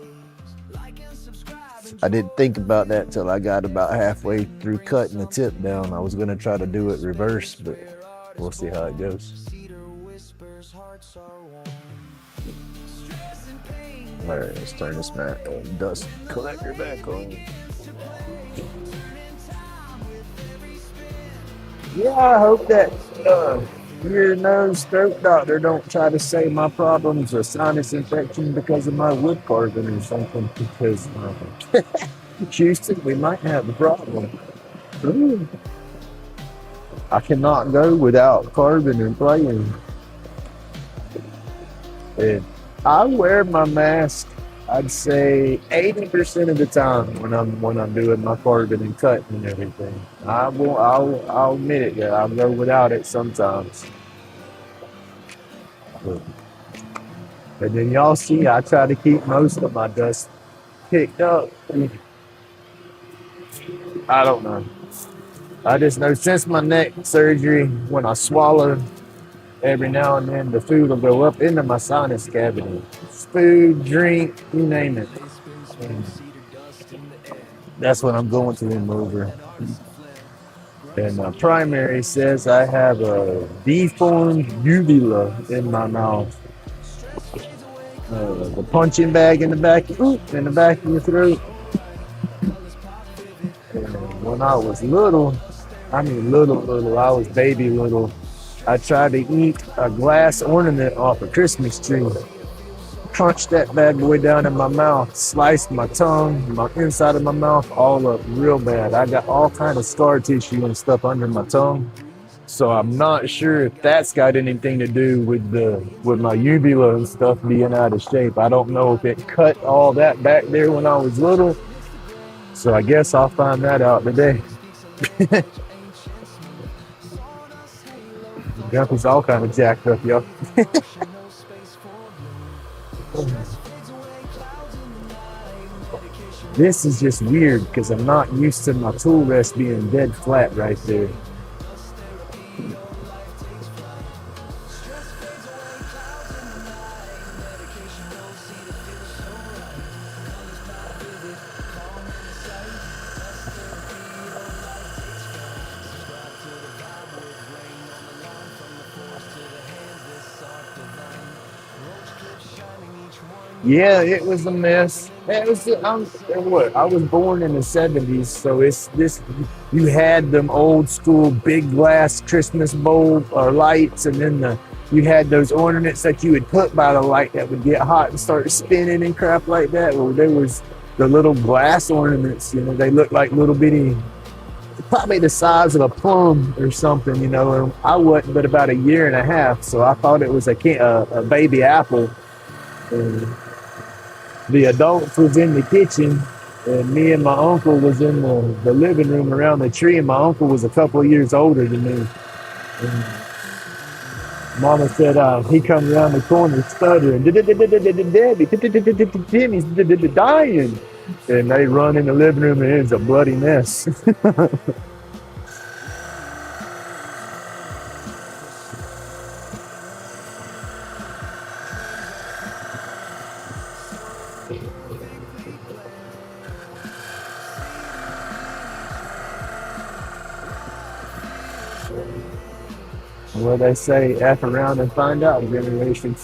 I didn't think about that till I got about halfway through cutting the tip down. I was gonna try to do it reverse, but we'll see how it goes. All right, let's turn this dust collector back on. Yeah, I hope that ear, nose, throat doctor don't try to say my problem's a sinus infection because of my wood carving or something, because Houston, we might have a problem. Ooh. I cannot go without carving and playing. And I wear my mask, I'd say 80% of the time when I'm doing my carving and cutting and everything. I'll admit it that I'll go without it sometimes. But then y'all see, I try to keep most of my dust picked up. I don't know. I just know since my neck surgery, when I swallow, every now and then the food will go up into my sinus cavity. Food, drink, you name it. And that's what I'm going to remove. And my primary says I have a deformed uvula in my mouth. The punching bag in the back of your throat. And when I was little, I was baby little, I tried to eat a glass ornament off a Christmas tree. Punched that bad boy down in my mouth, sliced my tongue, my inside of my mouth, all up real bad. I got all kind of scar tissue and stuff under my tongue. So I'm not sure if that's got anything to do with my uvula and stuff being out of shape. I don't know if it cut all that back there when I was little. So I guess I'll find that out today. Gumpy's all kind of jacked up, y'all. This is just weird because I'm not used to my tool rest being dead flat right there. Yeah, it was a mess. It was. What? I was born in the '70s, so it's this. You had them old school big glass Christmas bowl or lights, and then you had those ornaments that you would put by the light that would get hot and start spinning and crap like that. Well, there was the little glass ornaments. You know, they looked like little bitty, probably the size of a plum or something. You know, and I wasn't but about a year and a half, so I thought it was a baby apple. And the adults was in the kitchen, and me and my uncle was in the living room around the tree, and my uncle was a couple of years older than me. And Mama said he come around the corner stuttering, Daddy, Timmy's dying. And they run in the living room, and it's a bloody mess. Well, they say F around and find out generation.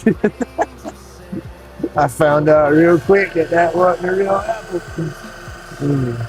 I found out real quick that that wasn't a real apple. Mm.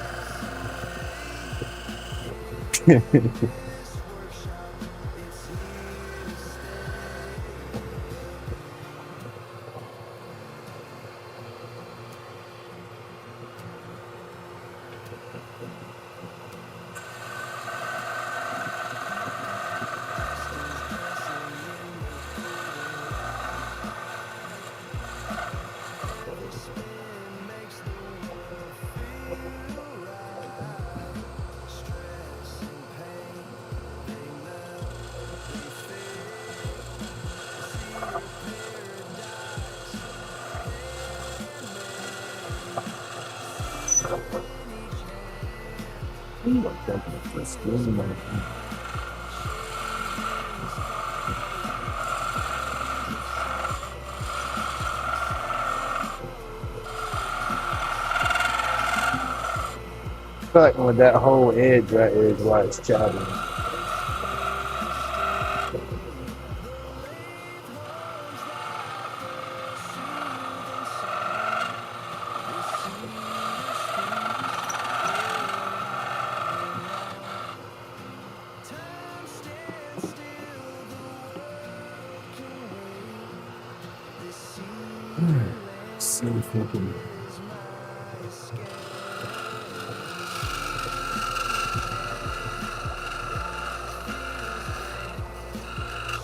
Cutting with that whole edge right here is why it's choppy. See if we can.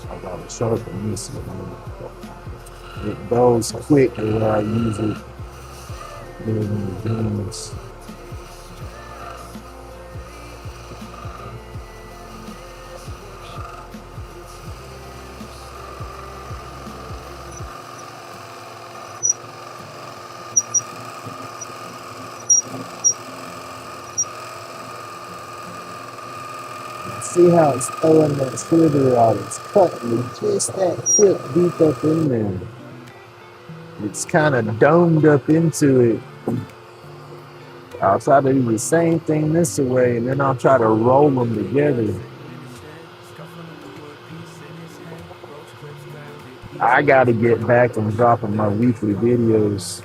I gotta sharpen this one. It goes quick when I use it in the games. See how it's throwing that sliver out. It's cutting just that tip deep up in there. It's kind of domed up into it. I'll try to do the same thing this way, and then I'll try to roll them together. I got to get back on dropping my weekly videos.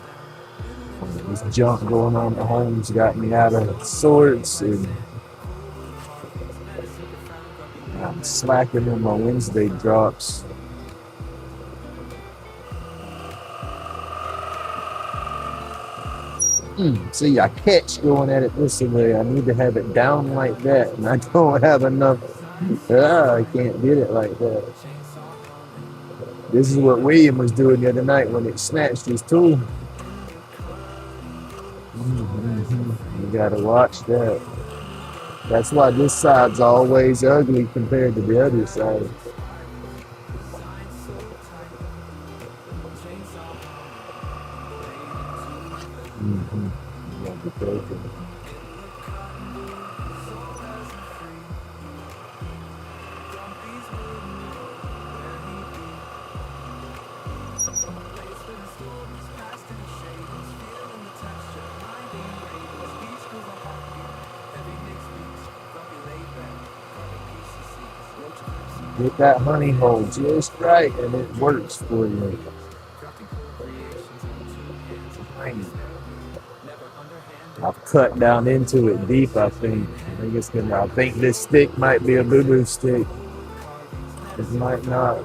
This junk going on at home's got me out of sorts, and I'm slacking on my Wednesday drops. See, I catch going at it this way. I need to have it down like that, and I don't have enough. I can't get it like that. This is what William was doing the other night when it snatched his tool. You gotta watch that. That's why this side's always ugly compared to the other side. Get that honey hole just right, and it works for you. I've cut down into it deep. I think this stick might be a boo-boo stick. It might not.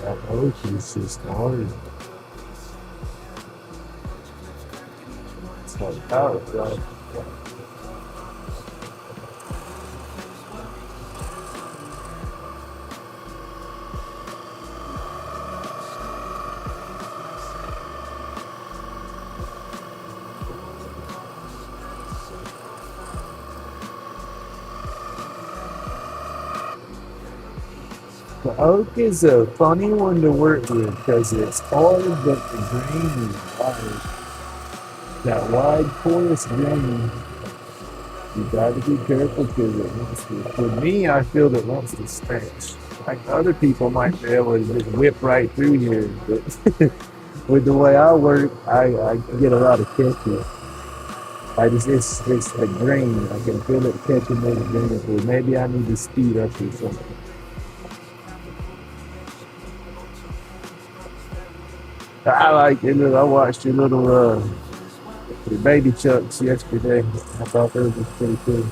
That oak is just hard. It's like power, right? The oak is a funny one to work with because it's hard, but the grain is wide. That wide, porous grain, you got to be careful because it wants to. For me, I feel it wants to stretch. Like other people might be able to just whip right through here, but with the way I work, I get a lot of catches. It's the grain. I can feel it catching those grains. Or maybe I need to speed up or something. I like it. I watched your little your baby chucks yesterday. I thought those was pretty cool.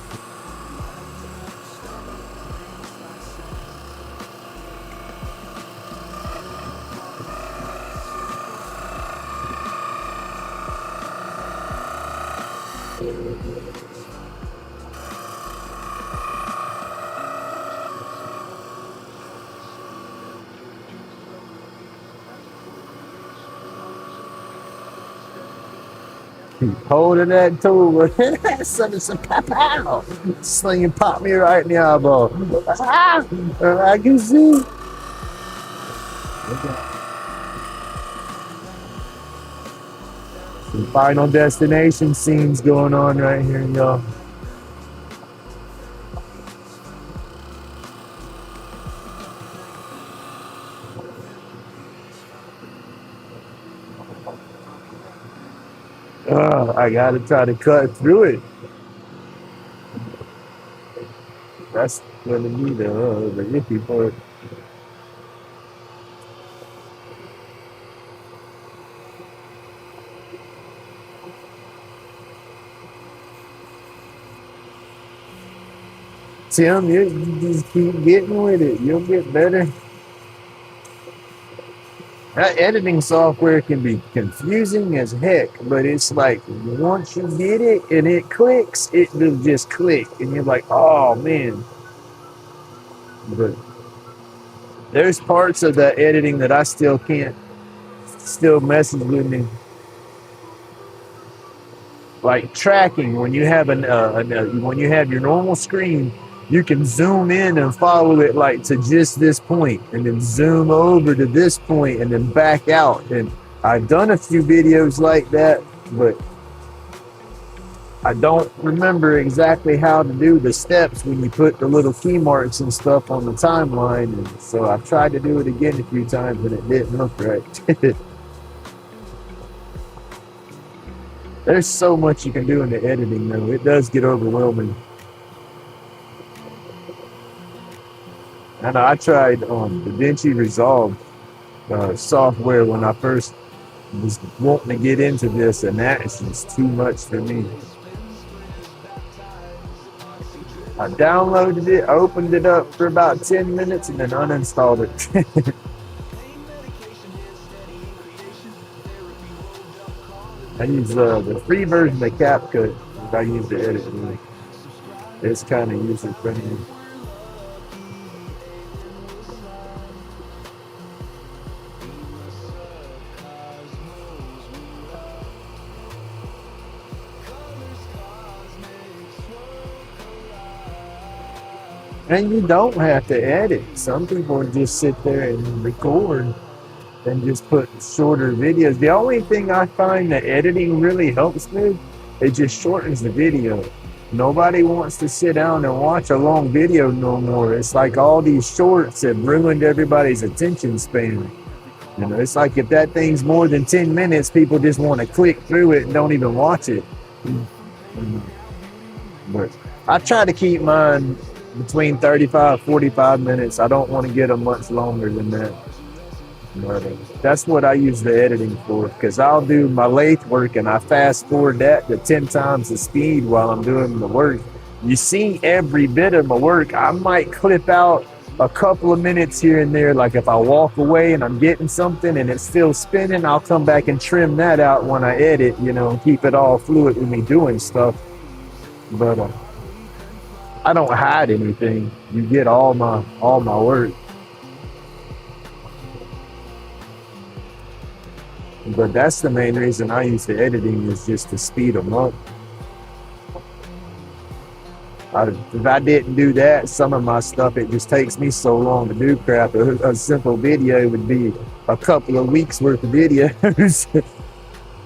Keep holding that tool. That son of some pow. Slinging pop me right in the eyeball. Ah, I can see. Some Final Destination scenes going on right here, y'all. I gotta try to cut through it. That's gonna be the iffy part. Tim, you just keep getting with it. You'll get better. That editing software can be confusing as heck, but it's like once you get it and it clicks, it will just click, and you're like, oh man. But there's parts of that editing that I still can't, still messes with me. Like tracking, when you have when you have your normal screen, you can zoom in and follow it like to just this point, and then zoom over to this point, and then back out. And I've done a few videos like that, but I don't remember exactly how to do the steps when you put the little key marks and stuff on the timeline. And so I've tried to do it again a few times, and it didn't look right. There's so much you can do in the editing, though. It does get overwhelming. I know I tried DaVinci Resolve software when I first was wanting to get into this, and that is just too much for me. I downloaded it, opened it up for about 10 minutes, and then uninstalled it. I use the free version of CapCut that I use to edit. It's kind of user friendly. And you don't have to edit. Some people just sit there and record and just put shorter videos. The only thing I find that editing really helps me, it just shortens the video. Nobody wants to sit down and watch a long video no more. It's like all these shorts have ruined everybody's attention span. You know, it's like if that thing's more than 10 minutes, people just want to click through it and don't even watch it. But I try to keep mine between 35, 45 minutes. I don't want to get them much longer than that. But that's what I use the editing for, because I'll do my lathe work and I fast forward that to 10 times the speed while I'm doing the work. You see every bit of my work. I might clip out a couple of minutes here and there, like if I walk away and I'm getting something and it's still spinning, I'll come back and trim that out when I edit, you know, and keep it all fluid with me doing stuff. But I don't hide anything. You get all my work. But that's the main reason I use the editing, is just to speed them up. If I didn't do that, some of my stuff, it just takes me so long to do crap. A simple video would be a couple of weeks worth of videos.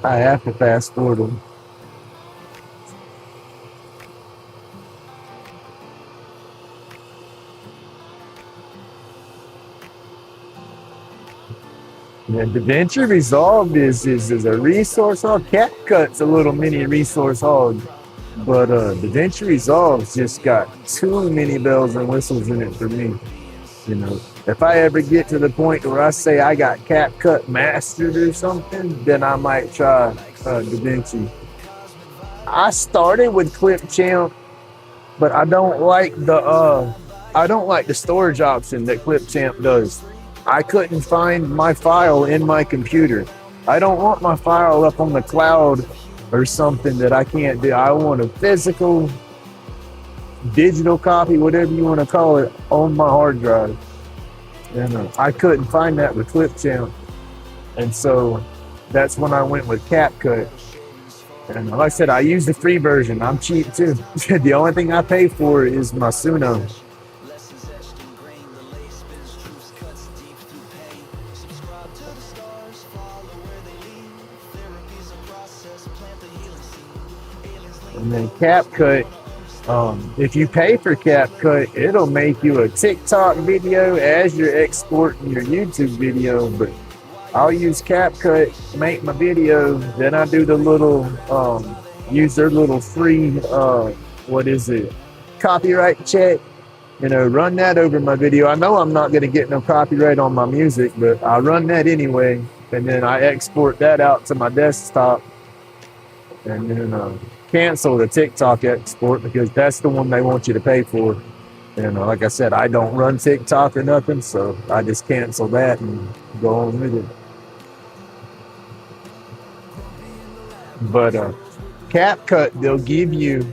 I have to fast forward them. Yeah, DaVinci Resolve is a resource hog. CapCut's a little mini resource hog, but DaVinci Resolve's just got too many bells and whistles in it for me. You know, if I ever get to the point where I say I got CapCut mastered or something, then I might try DaVinci. I started with Clipchamp, but I don't like the storage option that Clipchamp does. I couldn't find my file in my computer. I don't want my file up on the cloud or something that I can't do. I want a physical, digital copy, whatever you want to call it, on my hard drive. And I couldn't find that with Clipchamp. And so that's when I went with CapCut. And like I said, I use the free version. I'm cheap too. The only thing I pay for is my Suno. And then CapCut, if you pay for CapCut, it'll make you a TikTok video as you're exporting your YouTube video. But I'll use CapCut, make my video, then I do the little, use their little free, copyright check, you know, run that over my video. I know I'm not going to get no copyright on my music, but I run that anyway. And then I export that out to my desktop, and then cancel the TikTok export, because that's the one they want you to pay for. And like I said, I don't run TikTok or nothing, so I just cancel that and go on with it. But CapCut, they'll give you,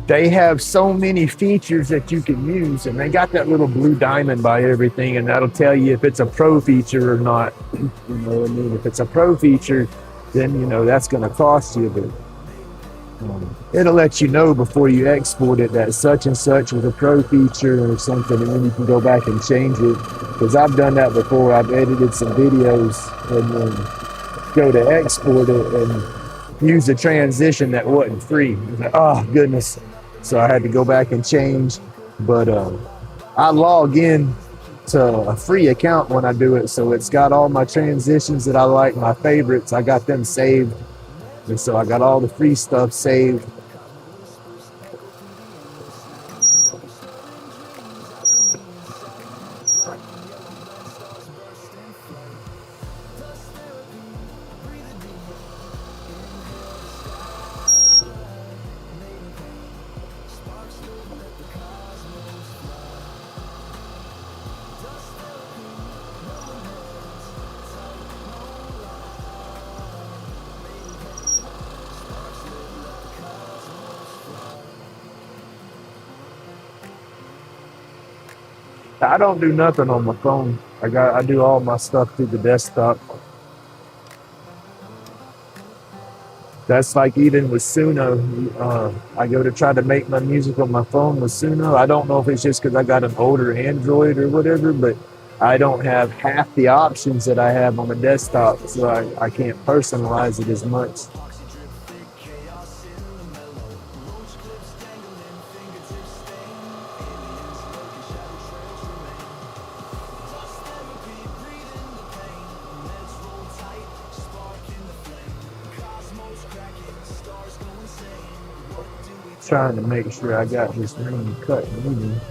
they have so many features that you can use, and they got that little blue diamond by everything, and that'll tell you if it's a pro feature or not. You know what I mean? If it's a pro feature, then, you know, that's going to cost you, but it'll let you know before you export it that such and such was a pro feature or something, and then you can go back and change it. Because I've done that before. I've edited some videos and then go to export it and use a transition that wasn't free. Like, oh goodness. So I had to go back and change. But I log in to a free account when I do it, so it's got all my transitions that I like, my favorites. I got them saved. And so I got all the free stuff saved. I don't do nothing on my phone. I do all my stuff through the desktop. That's like even with Suno. I go to try to make my music on my phone with Suno. I don't know if it's just because I got an older Android or whatever, but I don't have half the options that I have on the desktop, so I can't personalize it as much. Trying to make sure I got this ring cut moving.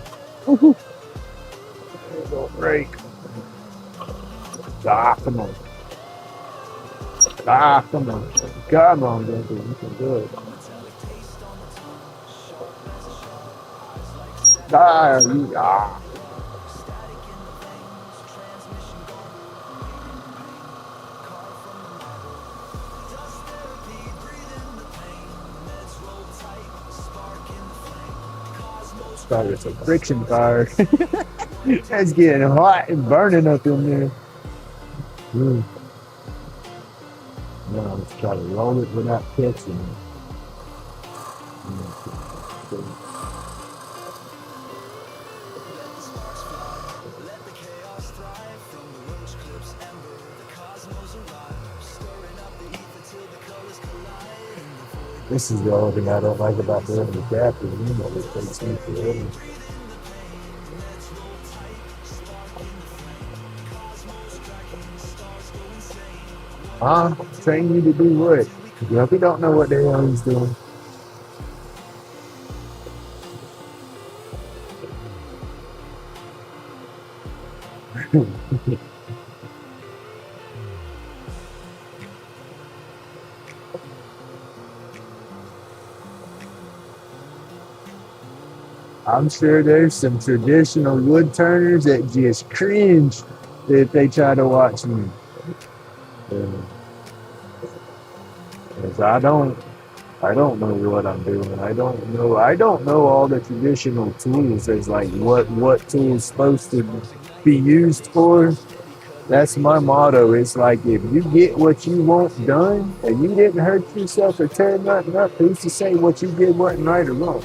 Don't break. Ah, come on. Ah, come on. Come on, baby. You can do it. Ah. Started some friction fire. That's getting hot and burning up in there. Now let's try to roll it without catching it. This is the only thing I don't like about the end of the captain. You know, it takes me forever. Train you to do what? Grumpy don't know what the hell he's doing. I'm sure there's some traditional wood turners that just cringe if they try to watch me. Because I don't know what I'm doing. I don't know all the traditional tools. There's like what tool's supposed to be used for. That's my motto. It's like if you get what you want done and you didn't hurt yourself or tear nothing up, who's to say what you did wasn't right or wrong?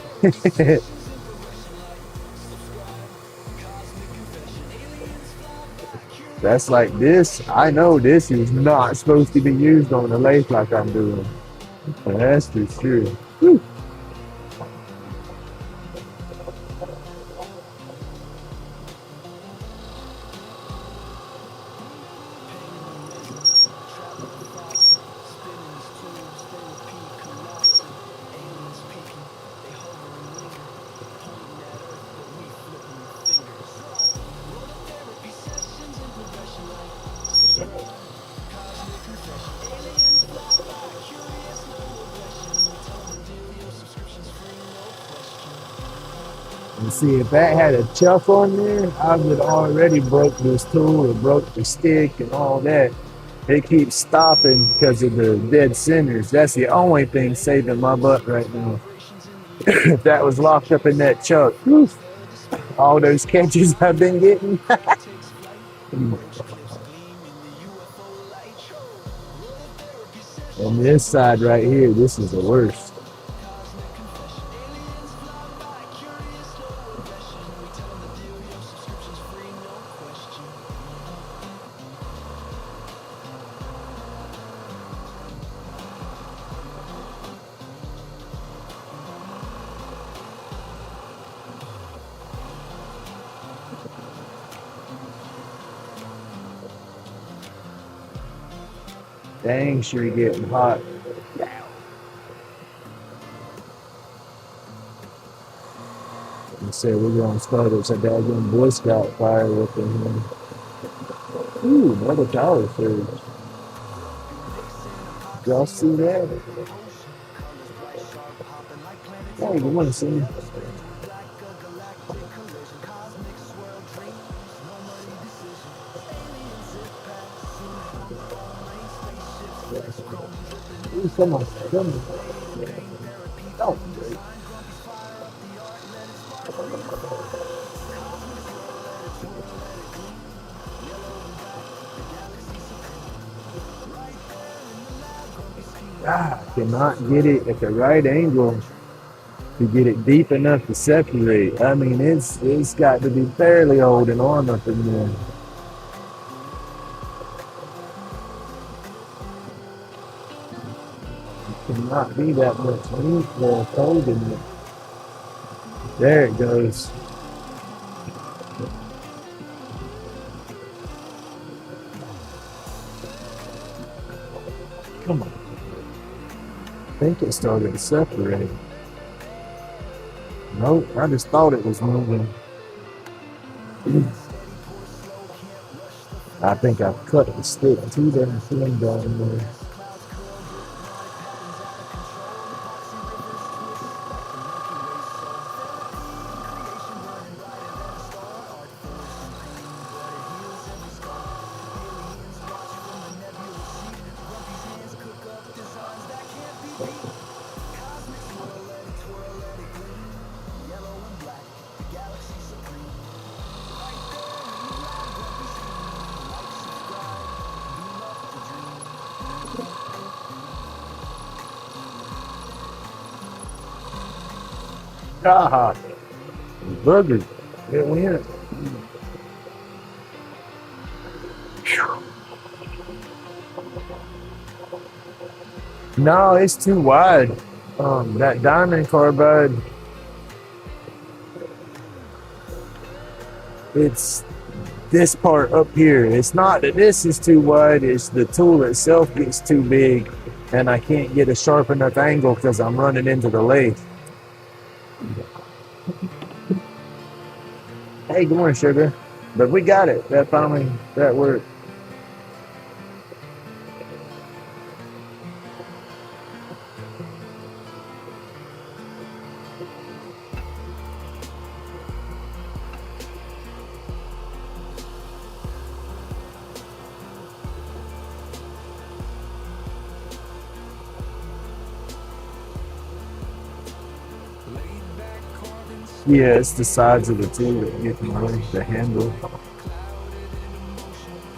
That's like this. I know this is not supposed to be used on the lathe like I'm doing. That's for sure. Whew. And see, if that had a chuck on there, I would already broke this tool or broke the stick and all that. It keeps stopping because of the dead centers. That's the only thing saving my butt right now. If that was locked up in that chuck, whew, all those catches I've been getting. And this side right here, this is the worst. Dang, sure getting hot. You said we're going to start us a daggone Boy Scout fire with them. Ooh, another power surge. Y'all see that? Hey, you want to see me? Ooh, come on, come on. Oh, great. God, cannot get it at the right angle to get it deep enough to separate. I mean, it's got to be fairly old and on up in there. not be that much meat or cold in it. There it goes. Come on. I think it started to separate. Nope, I just thought it was moving. I think I've cut the stick too damn thin down there. God, booger. It went. No, it's too wide. That diamond carbide, it's this part up here. It's not that this is too wide, it's the tool itself gets too big and I can't get a sharp enough angle because I'm running into the lathe. Hey, good morning, sugar. But we got it. That finally, that worked. Yeah, it's the sides of the tool that get me the handle.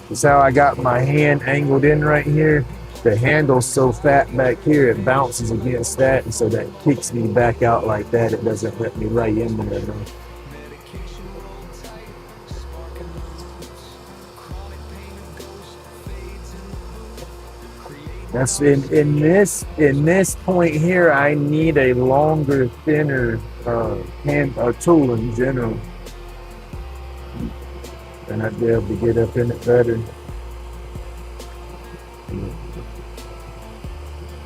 It's how I got my hand angled in right here. The handle's so fat back here, it bounces against that, and so that kicks me back out like that. It doesn't let me right in there. That's in this point here. I need a longer, thinner tool in general, and I'd be able to get up in it better.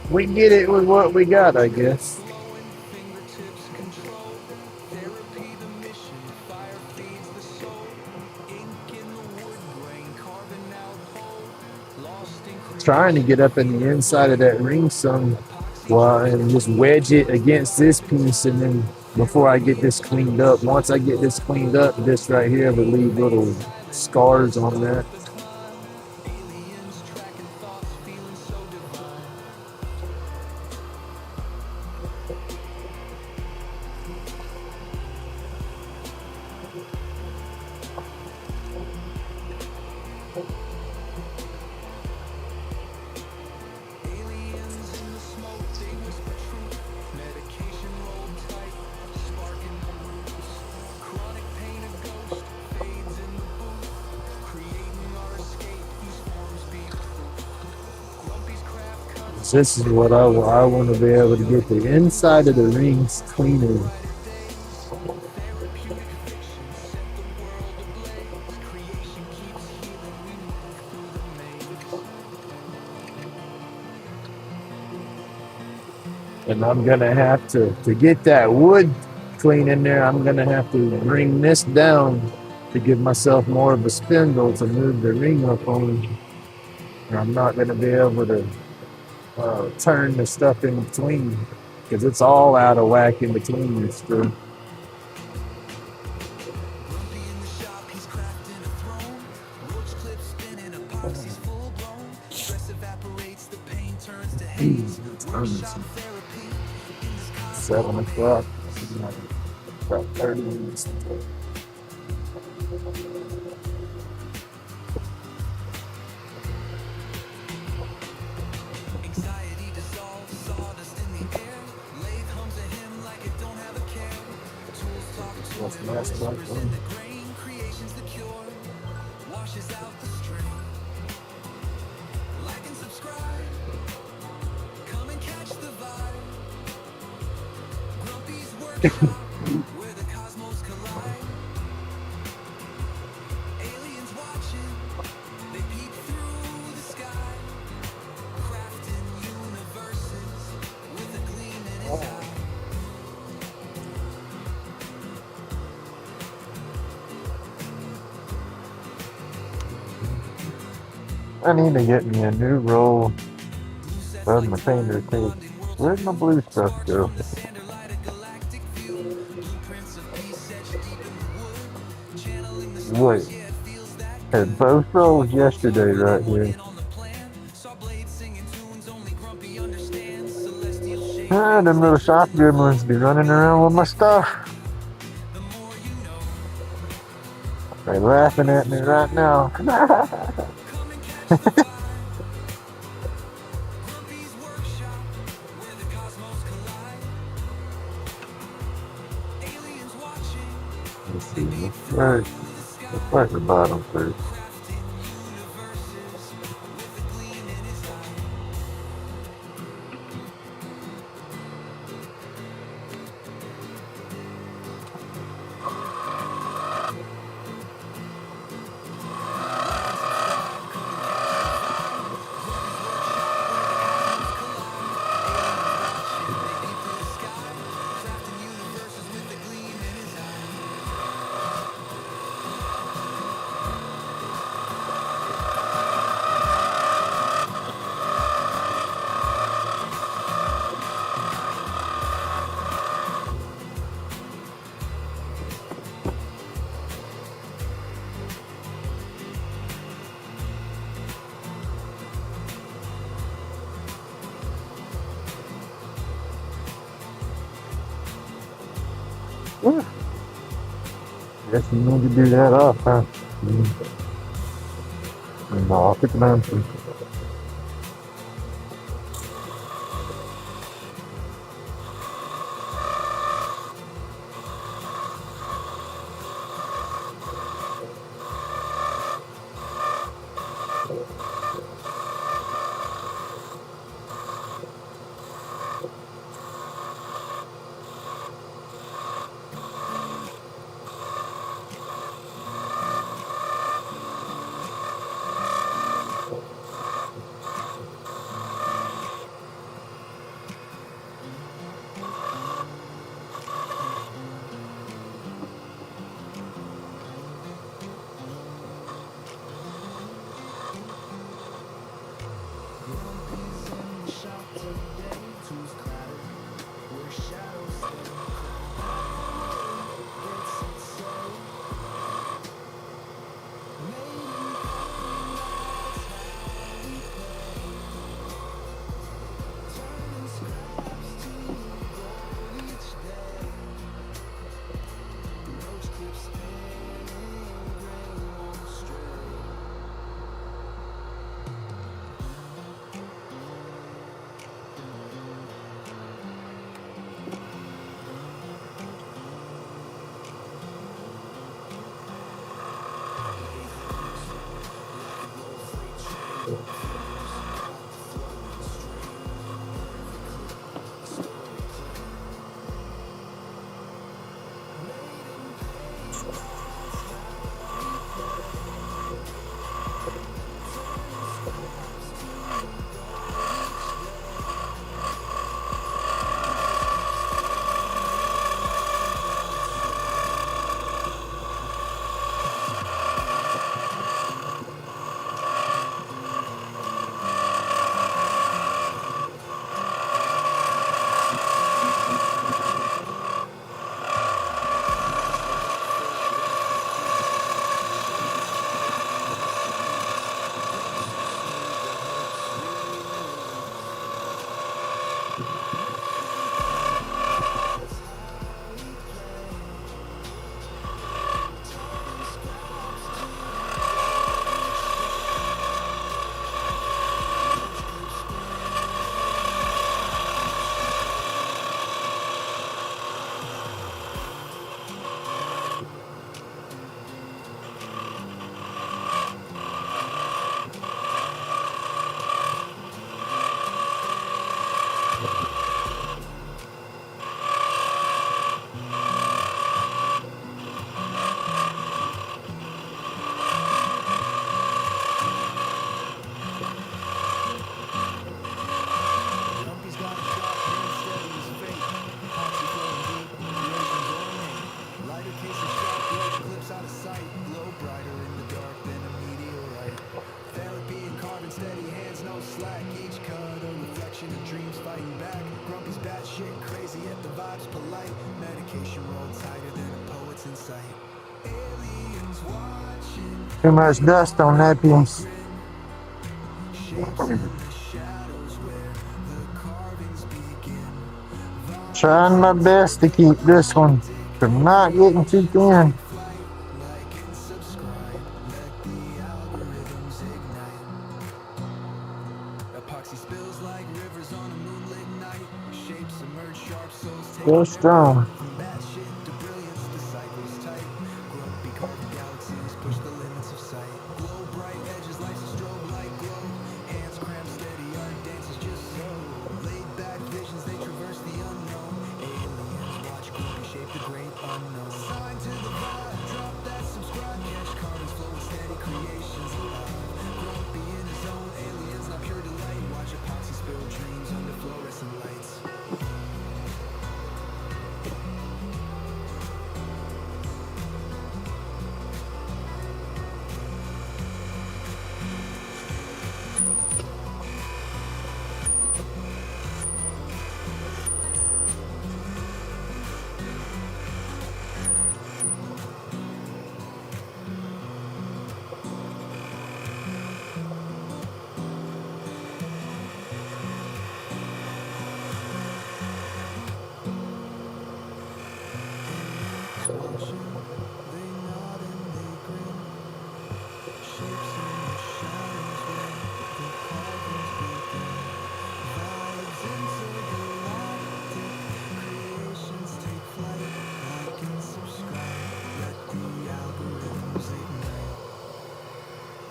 We get it with what we got, I guess. Trying to get up in the inside of that ring some and just wedge it against this piece, and then before I get this cleaned up, once I get this cleaned up, this right here will leave little scars on that. This is what I want to be able to get the inside of the rings cleaner. And I'm gonna have to get that wood clean in there, I'm gonna have to bring this down to give myself more of a spindle to move the ring up on. And I'm not gonna be able to turn the stuff in between because it's all out of whack in between this stuff. It's 7 o'clock. About 30 minutes. What's the last one? Creation's the cure, washes out the strain. Like and subscribe, come and catch the vibe. workshop where the cosmos collide. Aliens watching, they peek through the sky, crafting universes with a gleam in his eye. I need to get me a new roll of my painter tape. Where'd my blue stuff go? Wait, had both rolls yesterday right here. Ah, them little shop gremlins be running around with my stuff. They're laughing at me right now. Let's see, let's start the bottom first. Yeah. Guess you need to do that off, huh? No, I'll pick it on too. Lighter cases sharp, roach clips out of sight. Glow brighter in the dark than a meteorite. Therapy and carving steady hands, no slack. Each cut a reflection of dreams fighting back. Grumpy's batshit crazy, yet the vibe's polite. Medication rolled tighter than a poet's insight. Aliens watching. Too much dust on that piece. Shapes in the shadows where the carvings begin. Trying my best to keep this one from not getting too thin. Like and subscribe, let the algorithms ignite. Epoxy spills like rivers on a moonlit night. Shapes emerge sharp, souls take Still strong. from bad shit to brilliance, the cycle's tight. Grumpy carving galaxies push the limits of sight. Glow bright edges, life's a strobe light glow. Hands cramp steady, art dances just so. Laid back visions, they traverse the unknown. Aliens watch Grumpy shape the great unknown. Sign to the vibe, drop that subscribe. Catch carvings flow with steady creations alive. Grumpy in his own, aliens not pure delight. Watch epoxy spill dreams under fluorescent lights.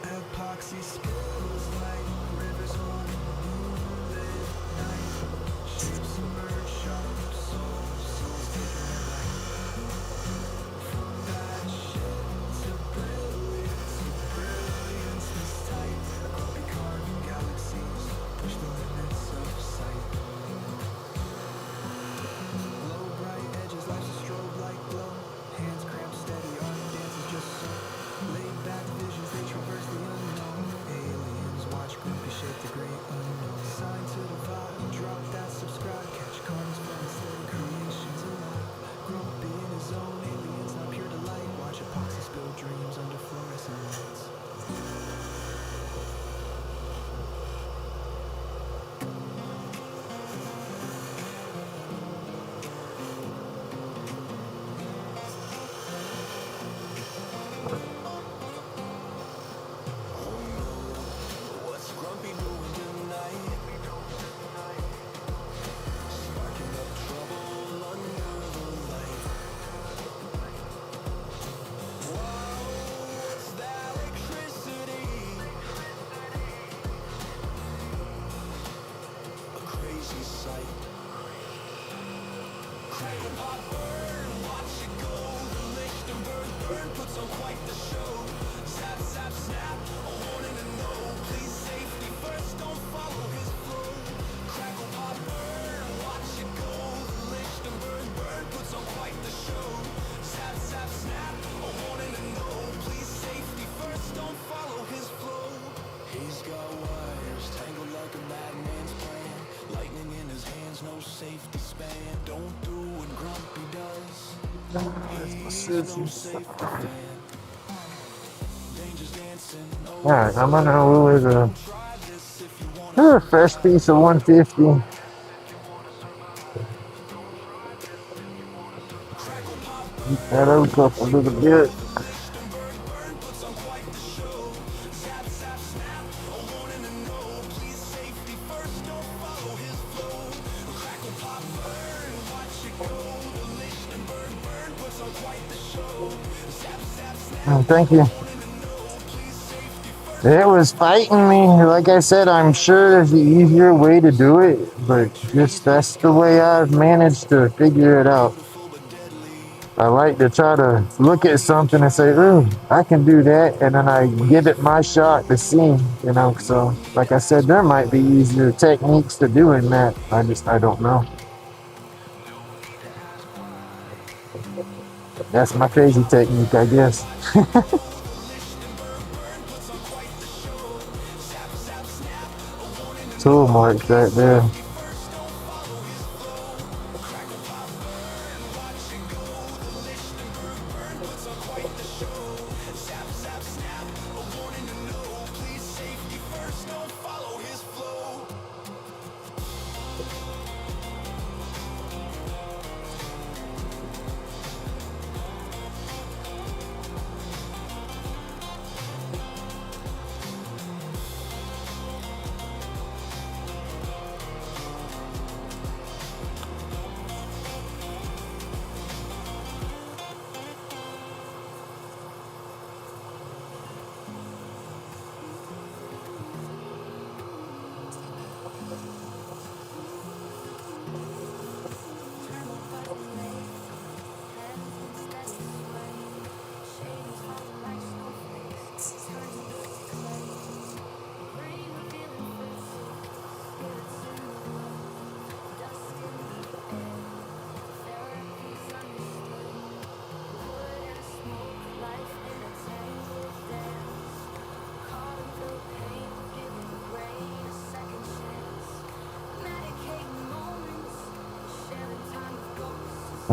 Epoxy spills like rivers on a moonlit night. Ships emerge sharp, souls take flight. From bad shit to brilliance is tight. Grumpy carving galaxies push the limits of sight. Glow bright edges, life's a strobe light glow. Hands cramp steady, art dances just so. Laid back visions, they traverse the unknown. Aliens watch Grumpy shape the great unknown. Sign to the vibe, drop that subscribe. Catch cards from steady creations alive. Grumpy in his own, aliens not pure delight. Watch epoxy spill dreams under fluorescent lights. What's Grumpy doing tonight? Sparking up trouble under the light. Wow, what's that electricity? A crazy sight. Cradle pop burn, watch it go. The Lichtenberg burn puts on quite the show. Zap, zap, snap, a warning to know. Please safety first, don't follow his flow. Crackle pop burn, watch it go. The Lichtenberg burn puts on quite the show. Zap, zap, snap, a warning to know. Please safety first, don't follow his flow. He's got wires tangled like a madman's plan. Lightning in his hands, no safety span. Don't do what Grumpy does. He's no safety fan. Danger's dancing. Alright, I'm gonna roll it a fresh piece of 150. Heat that out up a little bit. Thank you. It was fighting me. Like I said, I'm sure there's an easier way to do it, but just that's the way I've managed to figure it out. I like to try to look at something and say, ooh, I can do that, and then I give it my shot to see, you know. So, like I said, there might be easier techniques to doing that. I don't know. That's my crazy technique, I guess. Tool marks right there.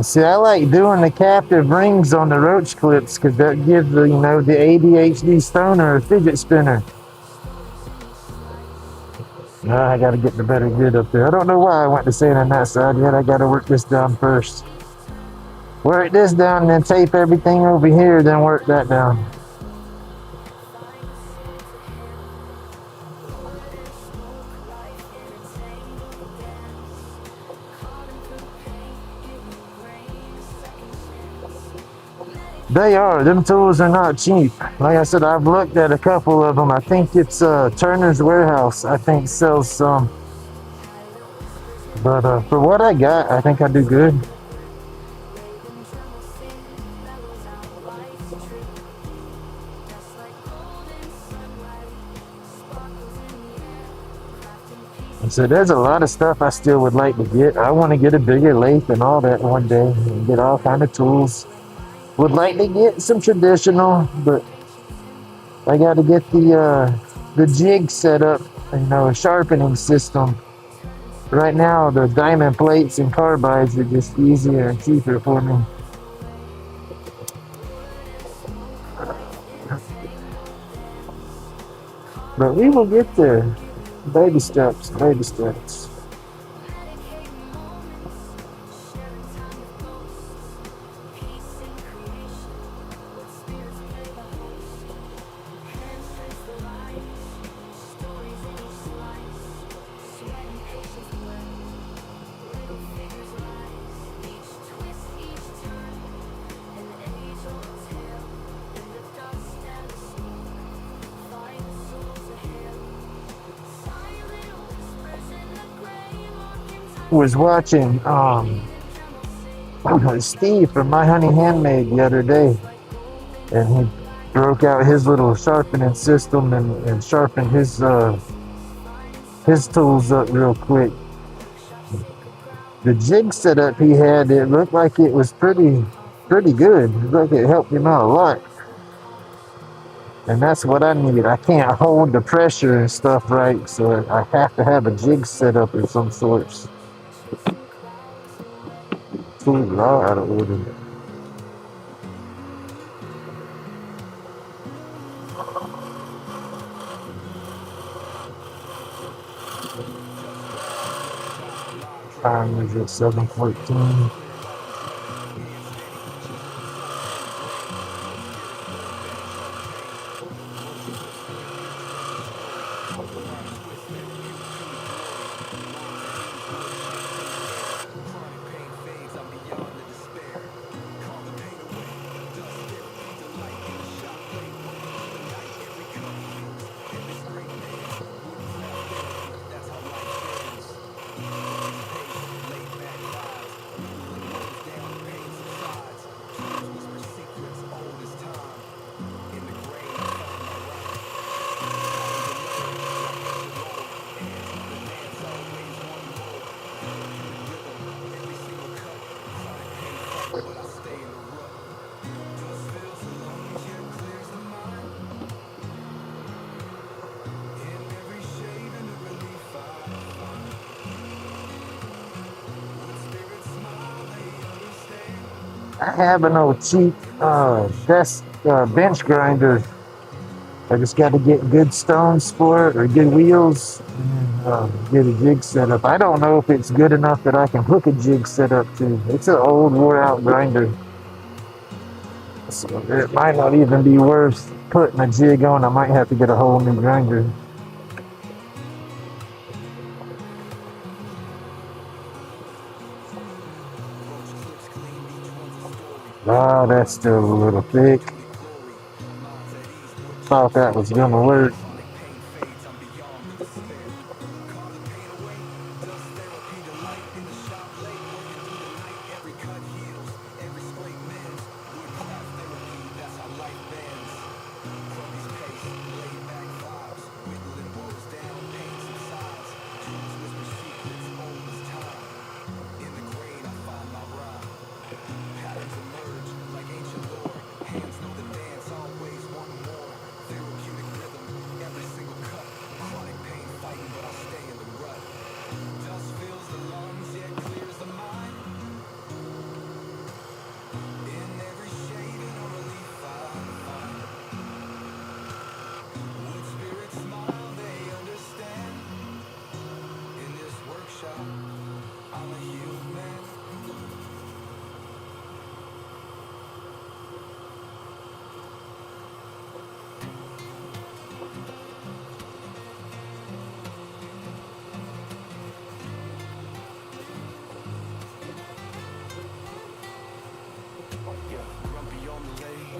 See, I like doing the captive rings on the roach clips because that gives the, you know, the ADHD stoner a fidget spinner. I gotta get the better grid up there. I don't know why I went to saying on that side yet. I gotta work this down first. Work this down, then tape everything over here, then work that down. They are. Them tools are not cheap. Like I said, I've looked at a couple of them. I think it's Turner's Warehouse. I think sells some. But for what I got, I think I do good. So there's a lot of stuff I still would like to get. I want to get a bigger lathe and all that one day and get all kind of tools. Would like to get some traditional, but I got to get the jig set up, you know, a sharpening system. Right now, the diamond plates and carbides are just easier and cheaper for me. But we will get there. Baby steps, baby steps. Was watching Steve from My Honey Handmade the other day, and he broke out his little sharpening system and sharpened his tools up real quick. The jig setup he had, it looked like it was pretty good. It looked like it helped him out a lot. And that's what I need. I can't hold the pressure and stuff right, so I have to have a jig setup of some sorts. Tools are out of order. Time is at 7:14. I have an old cheap desk bench grinder. I just got to get good stones for it or good wheels and get a jig set up. I don't know if it's good enough that I can hook a jig set up to. It's an old wore out grinder. So it might not even be worth putting a jig on. I might have to get a whole new grinder. Ah, that's still a little thick. Thought that was gonna work.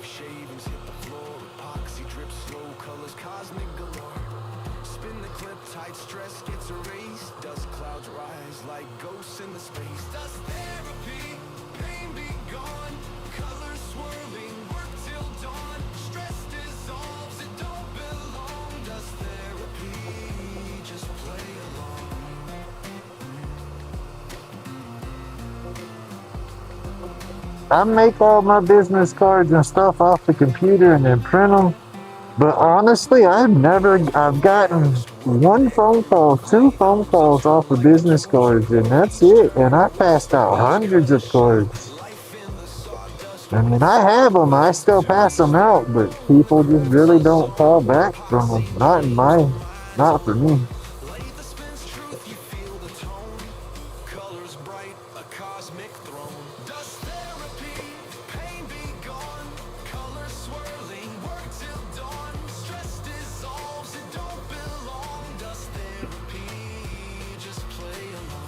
Shavings hit the floor, epoxy drips slow, colors cosmic galore. Spin the clip, tight stress gets erased. Dust clouds rise like ghosts in the space. Dust therapy, pain be gone. Colors swirling, work till dawn. Stress dissolves, it don't belong. Dust therapy, just play along. I make all my business cards and stuff off the computer and then print them. But honestly, I've gotten one phone call, two phone calls off of business cards, and that's it. And I passed out hundreds of cards. I mean, I have them, I still pass them out, but people just really don't call back from them. Not for me. Colors bright, a cosmic throne. Dust therapy, pain be gone. Colors swirling, work till dawn. Stress dissolves, it don't belong. Dust therapy, just play along.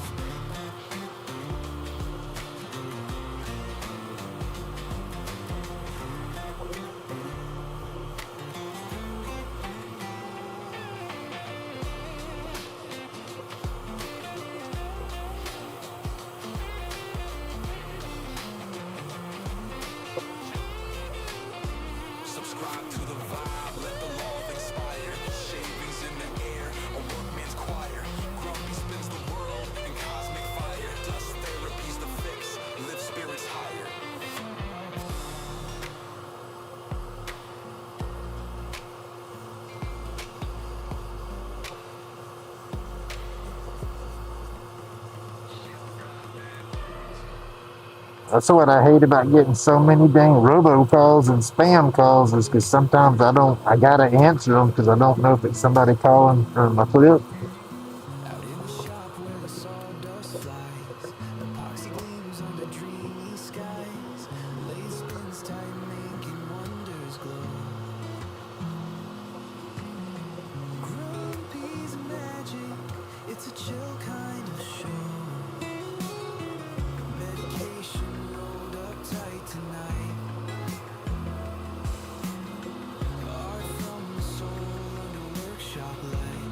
Subscribe to the vibe, let the love inspire. Shavings in the air, a workman's choir. Grumpy spins the world in cosmic fire. Dust therapy's the fix, live spirits higher. That's what I hate about getting so many dang robocalls and spam calls is because sometimes I gotta answer them because I don't know if it's somebody calling from my flip. Out in the shop where the sawdust flies, epoxy gleams under dreamy skies. Lathe spins tight, making wonders glow. Grumpy's magic, it's a chill kind of show. Medication rolled up tight tonight. Art from the soul under workshop light.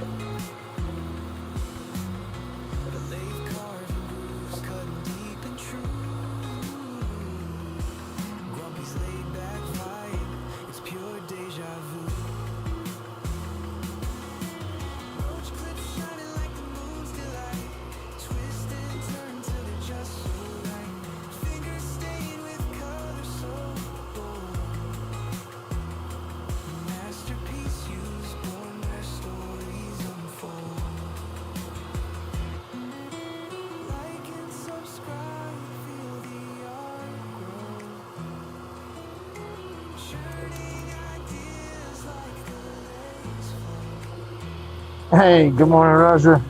Hey, good morning, Roger.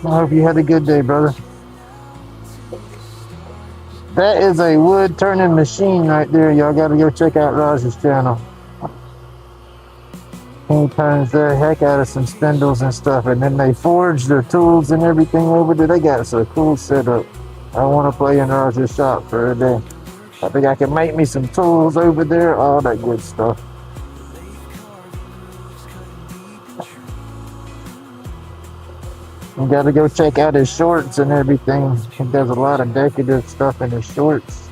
I hope you had a good day, brother. That is a wood turning machine right there. Y'all gotta go check out Roger's channel. He turns the heck out of some spindles and stuff, and then they forge their tools and everything over there. They got a cool setup. I want to play in Roger's shop for a day. I think I can make me some tools over there, all that good stuff. You gotta go check out his shorts and everything. He does a lot of decorative stuff in his shorts.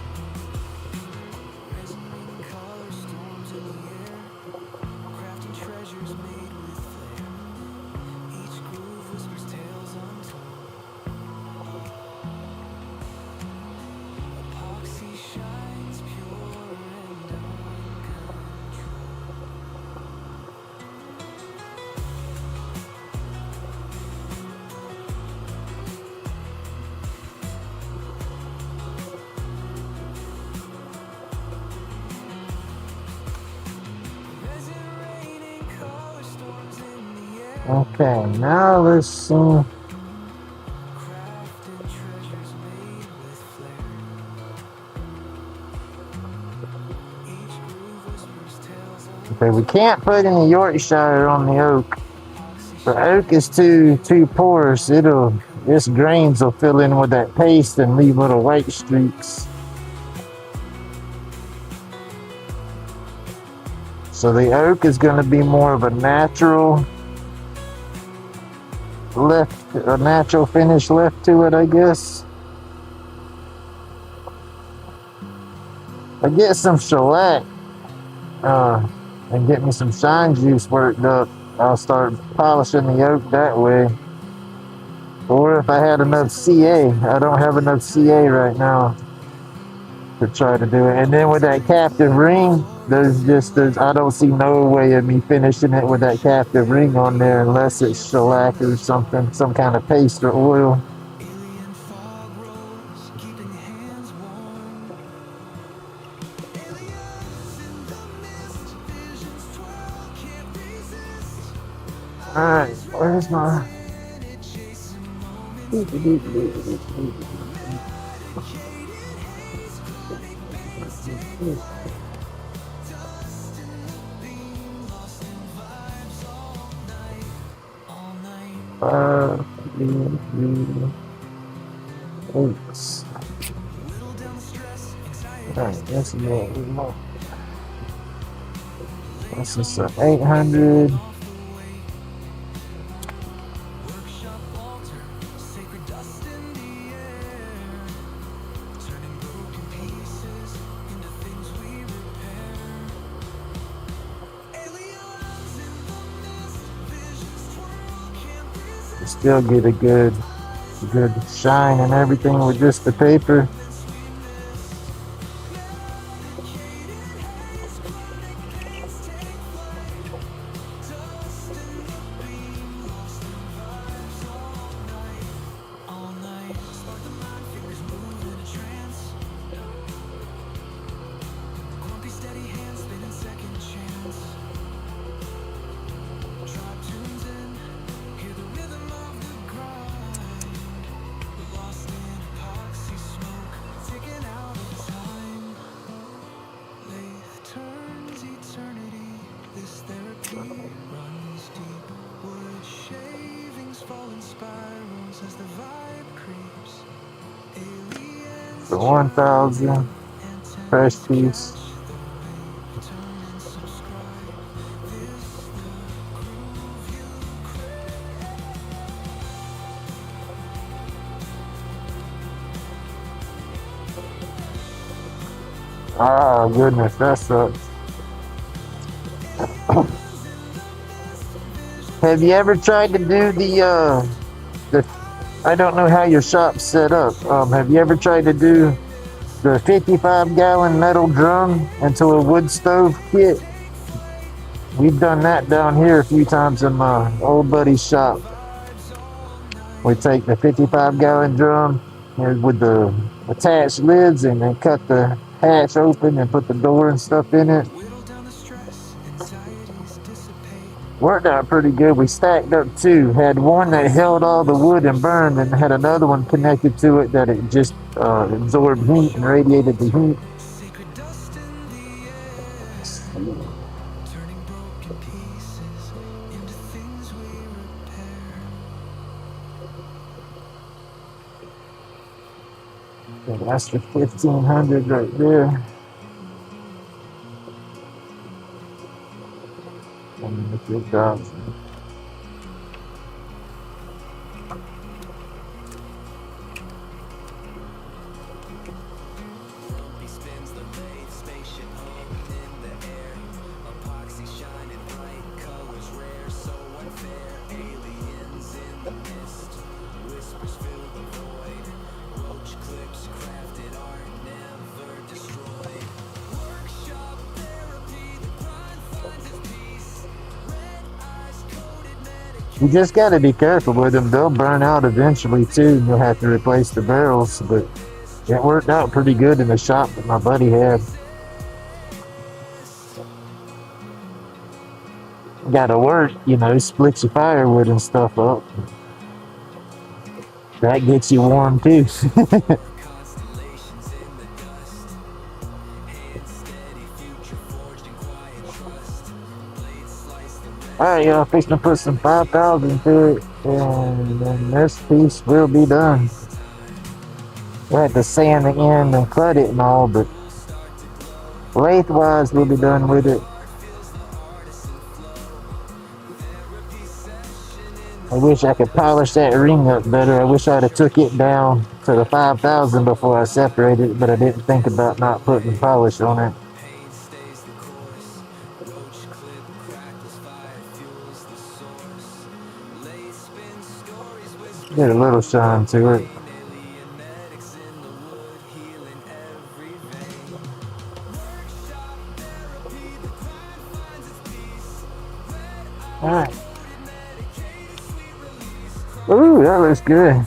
Okay, now let's see. Okay, we can't put any Yorkshire on the oak. The oak is too porous. Its grains will fill in with that paste and leave little white streaks. So the oak is going to be more of a natural finish left to it, I guess. I get some shellac and get me some shine juice worked up. I'll start polishing the oak that way. Or if I had enough CA, I don't have enough CA right now to try to do it. And then with that captive ring, I don't see no way of me finishing it with that captive ring on there unless it's shellac or something, some kind of paste or oil. Alright, where's my... Oops. Alright, that's more. This is 800. Still get a good shine and everything with just the paper. The 1,000 fresh piece. Ah, goodness, that sucks. Have you ever tried to do the I don't know how your shop's set up. Have you ever tried to do the 55-gallon metal drum into a wood stove kit? We've done that down here a few times in my old buddy's shop. We take the 55-gallon drum with the attached lids and then cut the hatch open and put the door and stuff in it. Worked out pretty good. We stacked up two. Had one that held all the wood and burned, and had another one connected to it that it just absorbed heat and radiated the heat. Sacred dust in the air, turning broken pieces into things we repair. So that's the 1500 right there. And the 3000. He spins the lathe, spaceship hovering in the air. Epoxy shining bright, colors rare, so unfair. Aliens in the mist, whispers fill the void. Roach clips, crafted art, never destroyed. Workshop therapy, the grind finds its peace. Red eyes coated medication. You just got to be careful with them. They'll burn out eventually too, and you'll have to replace the barrels. But it worked out pretty good in the shop that my buddy had. Got to work, you know, splits your firewood and stuff up. That gets you warm too. Constellations in the dust. Hand steady, future forged in quiet trust. Blades slice the red. Alright, y'all, fixing to put some 5,000 to it, and then this piece will be done. We had to sand the end and cut it and all, but lathe-wise, we'll be done with it. I wish I could polish that ring up better. I wish I'd have took it down to the 5,000 before I separated it, but I didn't think about not putting polish on it. Pain stays the course. Roach clip crackles, fire fuels the source. Late spin stories whisper. Get a little shine to it. Alien medics in the wood, healing every vein. Workshop therapy, the grind finds its peace. Red Alright. medicated, sweet release. Ooh, that looks good.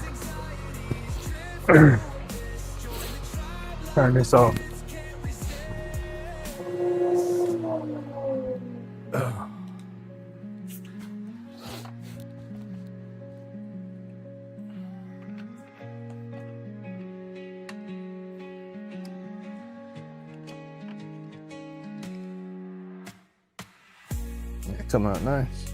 Turn this off. Come out nice.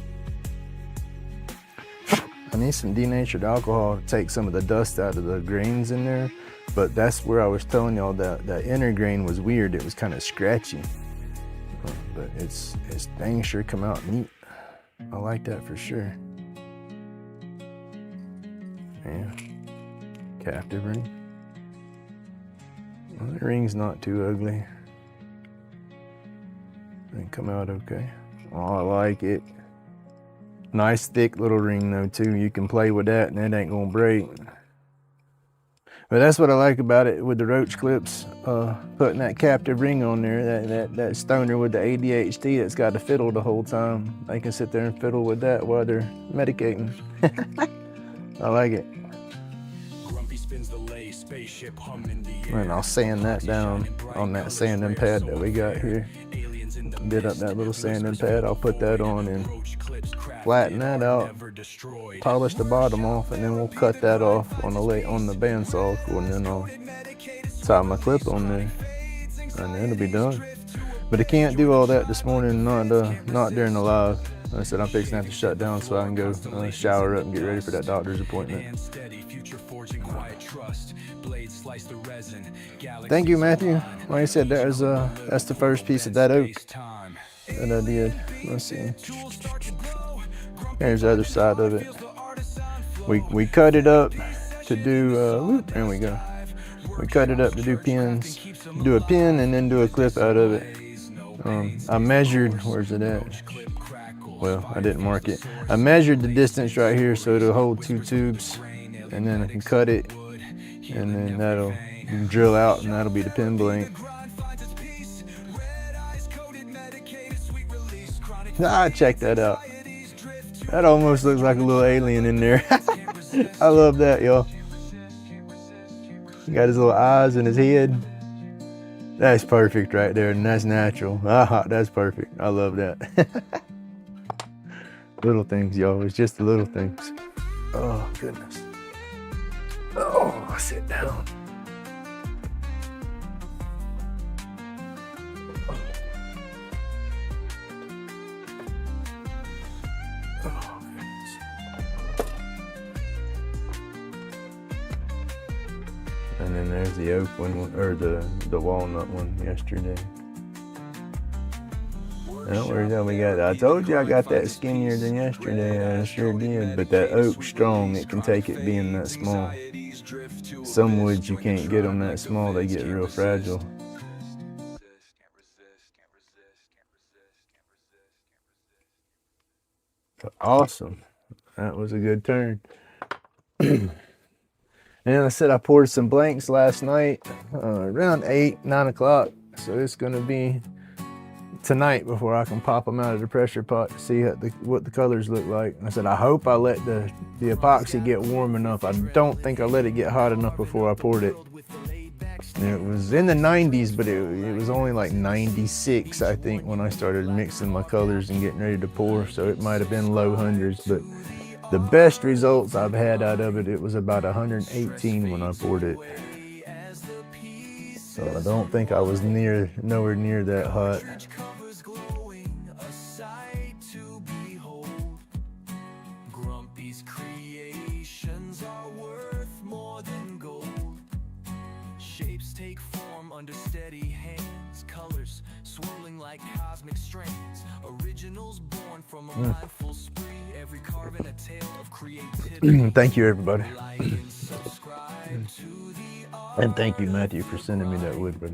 I need some denatured alcohol to take some of the dust out of the grains in there, but that's where I was telling y'all that that inner grain was weird. It was kind of scratchy, but it's dang sure come out neat. I like that for sure. Yeah, captive ring. Well, the ring's not too ugly. It come out okay. Oh, I like it. Nice thick little ring though too. You can play with that and it ain't gonna break. But that's what I like about it with the Roach clips. Putting that captive ring on there, that stoner with the ADHD that's got to fiddle the whole time. They can sit there and fiddle with that while they're medicating. I like it. Grumpy spins the lay, spaceship humming the air. And I'll sand that down on that sanding pad that we got here. Bit up that little sanding pad. I'll put that on and flatten that out, polish the bottom off, and then we'll cut that off on the bandsaw, and then I'll tie my clip on there, and then it'll be done. But I can't do all that this morning, not during the live. Like I said, I'm fixing to have to shut down so I can go shower up and get ready for that doctor's appointment. Thank you, Matthew. Like I said, that's the first piece of that oak that I did. Let's see. Here's the other side of it. We cut it up to do, there we go. We cut it up to do pins, do a pin and then do a clip out of it. I measured, where's it at? Well, I didn't mark it. I measured the distance right here so it'll hold 2 tubes, and then I can cut it, and then that'll drill out, and that'll be the pin blank. Ah, check that out. That almost looks like a little alien in there. I love that, y'all. Got his little eyes and his head. That's perfect right there, and that's natural. Ah, that's perfect. I love that. Little things, y'all. It's just the little things. Oh, goodness. Oh, sit down. Oh, goodness. And then there's the oak one, or the walnut one yesterday. Don't worry, though, we got. I told you I got that skinnier than yesterday. I sure did. But that oak strong, it can take it being that small. Some woods you can't get them that small; they get real fragile. Awesome, that was a good turn. And I said I poured some blanks last night, around 8, 9 o'clock. So it's gonna be tonight before I can pop them out of the pressure pot to see what the colors look like. I said I hope I let the epoxy get warm enough. I don't think I let it get hot enough before I poured it. It was in the 90s, but it was only like 96, I think, when I started mixing my colors and getting ready to pour. So it might have been low hundreds, but the best results I've had out of it, it was about 118 when I poured it. So I don't think I was nowhere near that hot. Shapes take form under steady hands, colors swirling like cosmic strands, originals born from a mindful spree, every carving a tale of creativity. Thank you, everybody. And thank you, Matthew, for sending me that wood. But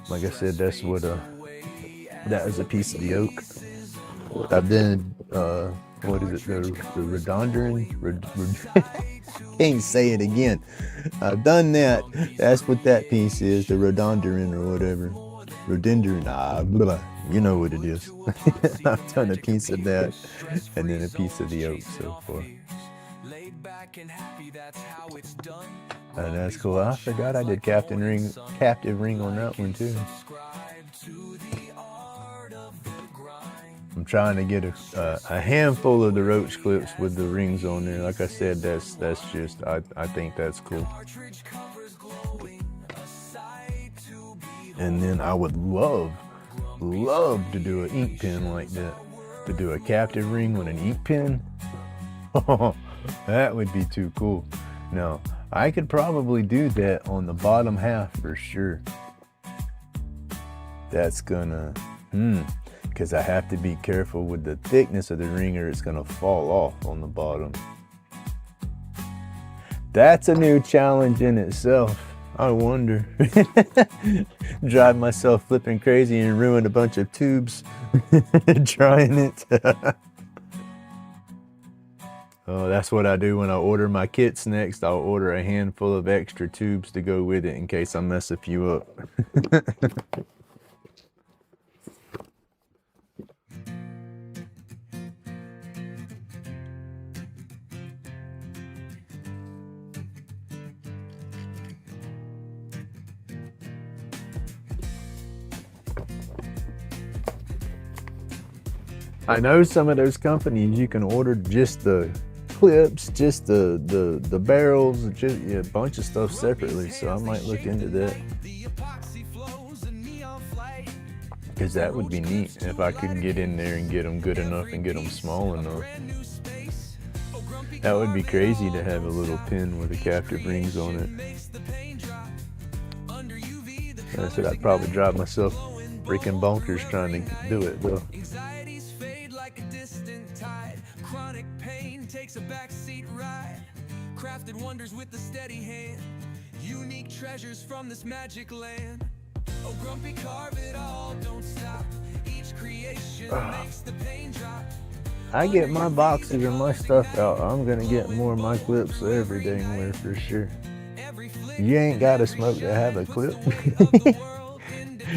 like I said, that's what that is a piece of the oak. I've done what is it, the rhododendron? Can't say it again. I've done that. That's what that piece is, the rhododendron or whatever. Rhododendron, blah, you know what it is. I've done a piece of that and then a piece of the oak so far. And that's cool. I forgot I did captive ring on that one too. I'm trying to get a handful of the Roach clips with the rings on there. Like I said, that's just I think that's cool. And then I would love to do an ink pen like that. To do a captive ring with an ink pen. That would be too cool. Now, I could probably do that on the bottom half for sure. That's gonna, because I have to be careful with the thickness of the ring or it's gonna fall off on the bottom. That's a new challenge in itself. I wonder. Drive myself flipping crazy and ruin a bunch of tubes trying it. Oh, that's what I do when I order my kits next. I'll order a handful of extra tubes to go with it in case I mess a few up. I know some of those companies you can order just the clips, just the barrels, just a bunch of stuff separately, so I might look into that. Because that would be neat if I could get in there and get them good enough and get them small enough. That would be crazy to have a little pin with the captive rings on it. I said I'd probably drive myself freaking bonkers trying to do it though. Chronic pain takes a backseat ride. Crafted wonders with a steady hand. Unique treasures from this magic land. Oh, grumpy, carve it all, don't stop. Each creation makes the pain drop. I get my boxes and my stuff out. I'm gonna get more of my clips every dang where for sure. You ain't gotta smoke to have a clip.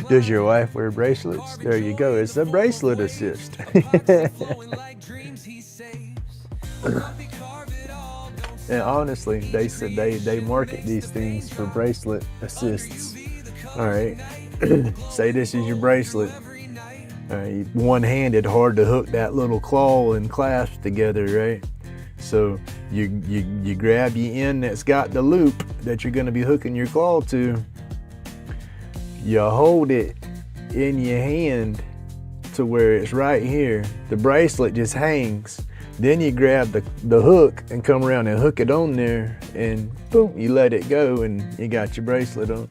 Does your wife wear bracelets? There you go. It's a bracelet assist. And honestly, they said they market these things for bracelet assists. All right, say this is your bracelet. One-handed, hard to hook that little claw and clasp together, right? So you grab your end that's got the loop that you're gonna be hooking your claw to. You hold it in your hand to where it's right here. The bracelet just hangs. Then you grab the hook and come around and hook it on there, and boom, you let it go and you got your bracelet on.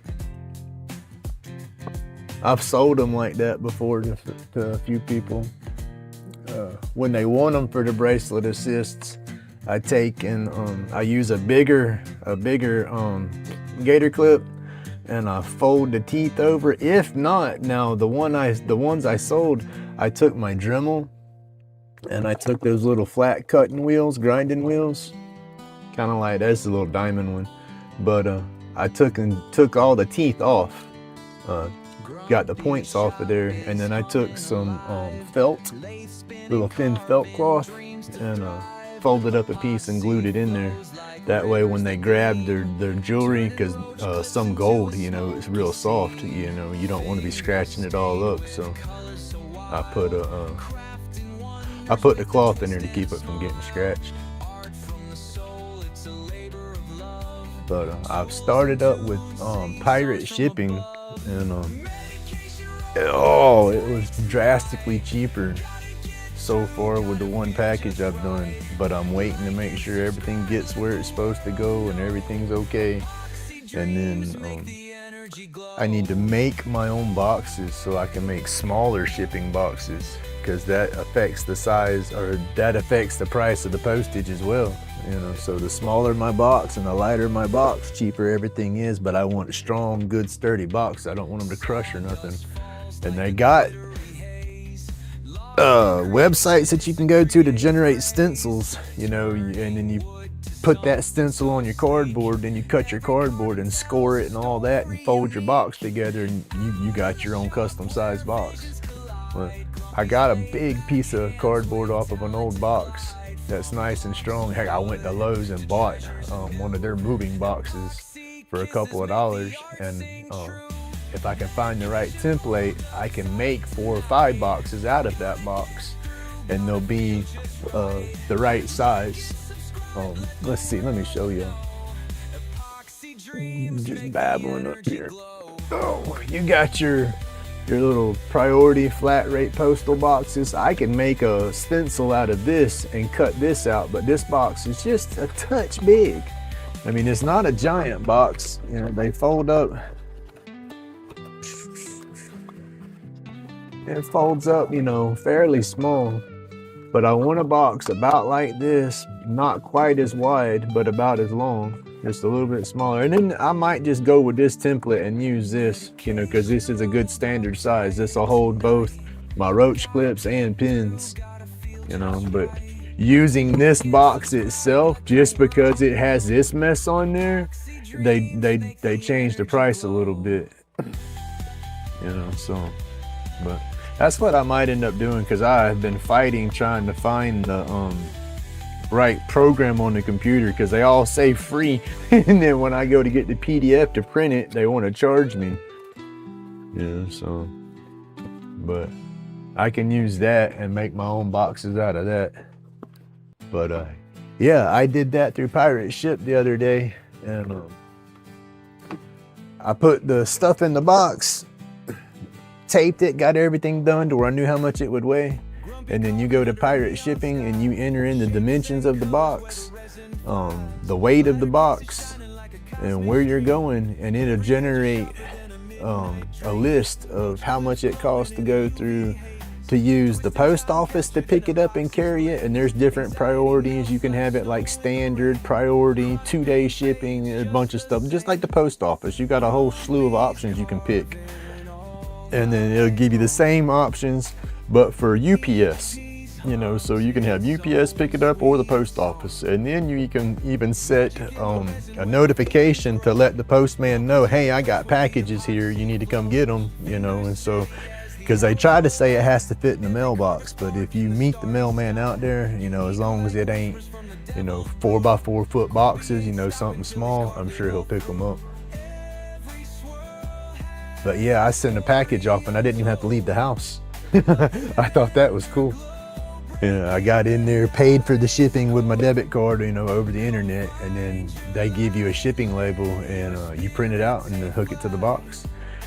I've sold them like that before to a few people. When they want them for the bracelet assists, I take and I use a bigger gator clip, and I fold the teeth over. If not, now the ones I sold, I took my Dremel and I took those little flat cutting wheels, grinding wheels, kind of like that's a little diamond one, but I took all the teeth off, got the points off of there, and then I took some felt, little thin felt cloth, and folded up a piece and glued it in there. That way when they grab their jewelry, because some gold, you know, it's real soft, you know, you don't want to be scratching it all up. So I put the cloth in there to keep it from getting scratched. But I've started up with pirate shipping, and it was drastically cheaper so far with the one package I've done, but I'm waiting to make sure everything gets where it's supposed to go and everything's okay. And then I need to make my own boxes so I can make smaller shipping boxes, because that affects the size, or that affects the price of the postage as well. You know, so the smaller my box and the lighter my box, cheaper everything is. But I want a strong, good, sturdy box. I don't want them to crush or nothing. And they got websites that you can go to generate stencils, you know, and then you put that stencil on your cardboard, then you cut your cardboard and score it and all that, and fold your box together, and you got your own custom sized box. But I got a big piece of cardboard off of an old box that's nice and strong. Heck, I went to Lowe's and bought one of their moving boxes for a couple of dollars, and if I can find the right template, I can make 4 or 5 boxes out of that box, and they'll be the right size. Let's see, let me show you. Just babbling up here. Oh, you got your little priority flat rate postal boxes. I can make a stencil out of this and cut this out, but this box is just a touch big. I mean, it's not a giant box. You know, they fold up. It folds up, you know, fairly small, but I want a box about like this, not quite as wide, but about as long, just a little bit smaller. And then I might just go with this template and use this, you know, because this is a good standard size. This will hold both my Roach clips and pins, you know. But using this box itself, just because it has this mess on there, they changed the price a little bit, you know. So, but that's what I might end up doing, because I've been fighting trying to find the right program on the computer, because they all say free, and then when I go to get the PDF to print it, they want to charge me. Yeah, so, but I can use that and make my own boxes out of that. But yeah, I did that through Pirate Ship the other day, and I put the stuff in the box, taped it, got everything done to where I knew how much it would weigh. And then you go to Pirate Shipping and you enter in the dimensions of the box, the weight of the box, and where you're going, and it'll generate a list of how much it costs to go through to use the post office to pick it up and carry it. And there's different priorities. You can have it like standard, priority, 2-day shipping, a bunch of stuff, just like the post office. You got a whole slew of options you can pick. And then it'll give you the same options, but for UPS, you know, so you can have UPS pick it up or the post office. And then you can even set a notification to let the postman know, hey, I got packages here, you need to come get them, you know. And so, because they try to say it has to fit in the mailbox, but if you meet the mailman out there, you know, as long as it ain't, you know, 4x4 foot boxes, you know, something small, I'm sure he'll pick them up. But yeah, I sent a package off and I didn't even have to leave the house. I thought that was cool. I got in there, paid for the shipping with my debit card, over the internet, and then they give you a shipping label, and you print it out and then hook it to the box.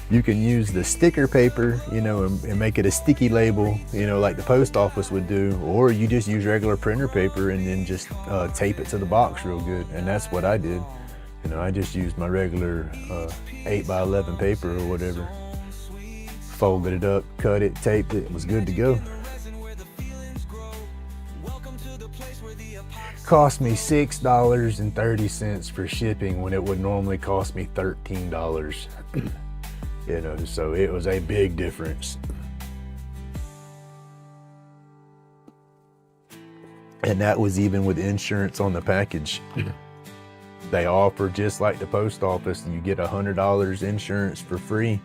You can use the sticker paper, and make it a sticky label, like the post office would do, or you just use regular printer paper and then just tape it to the box real good. And that's what I did. I just used my regular 8x11 paper or whatever, folded it up, cut it, taped it, was good to go. Cost me $6.30 for shipping when it would normally cost me $13. So it was a big difference. And that was even with insurance on the package. They offer, just like the post office, you get $100 insurance for free.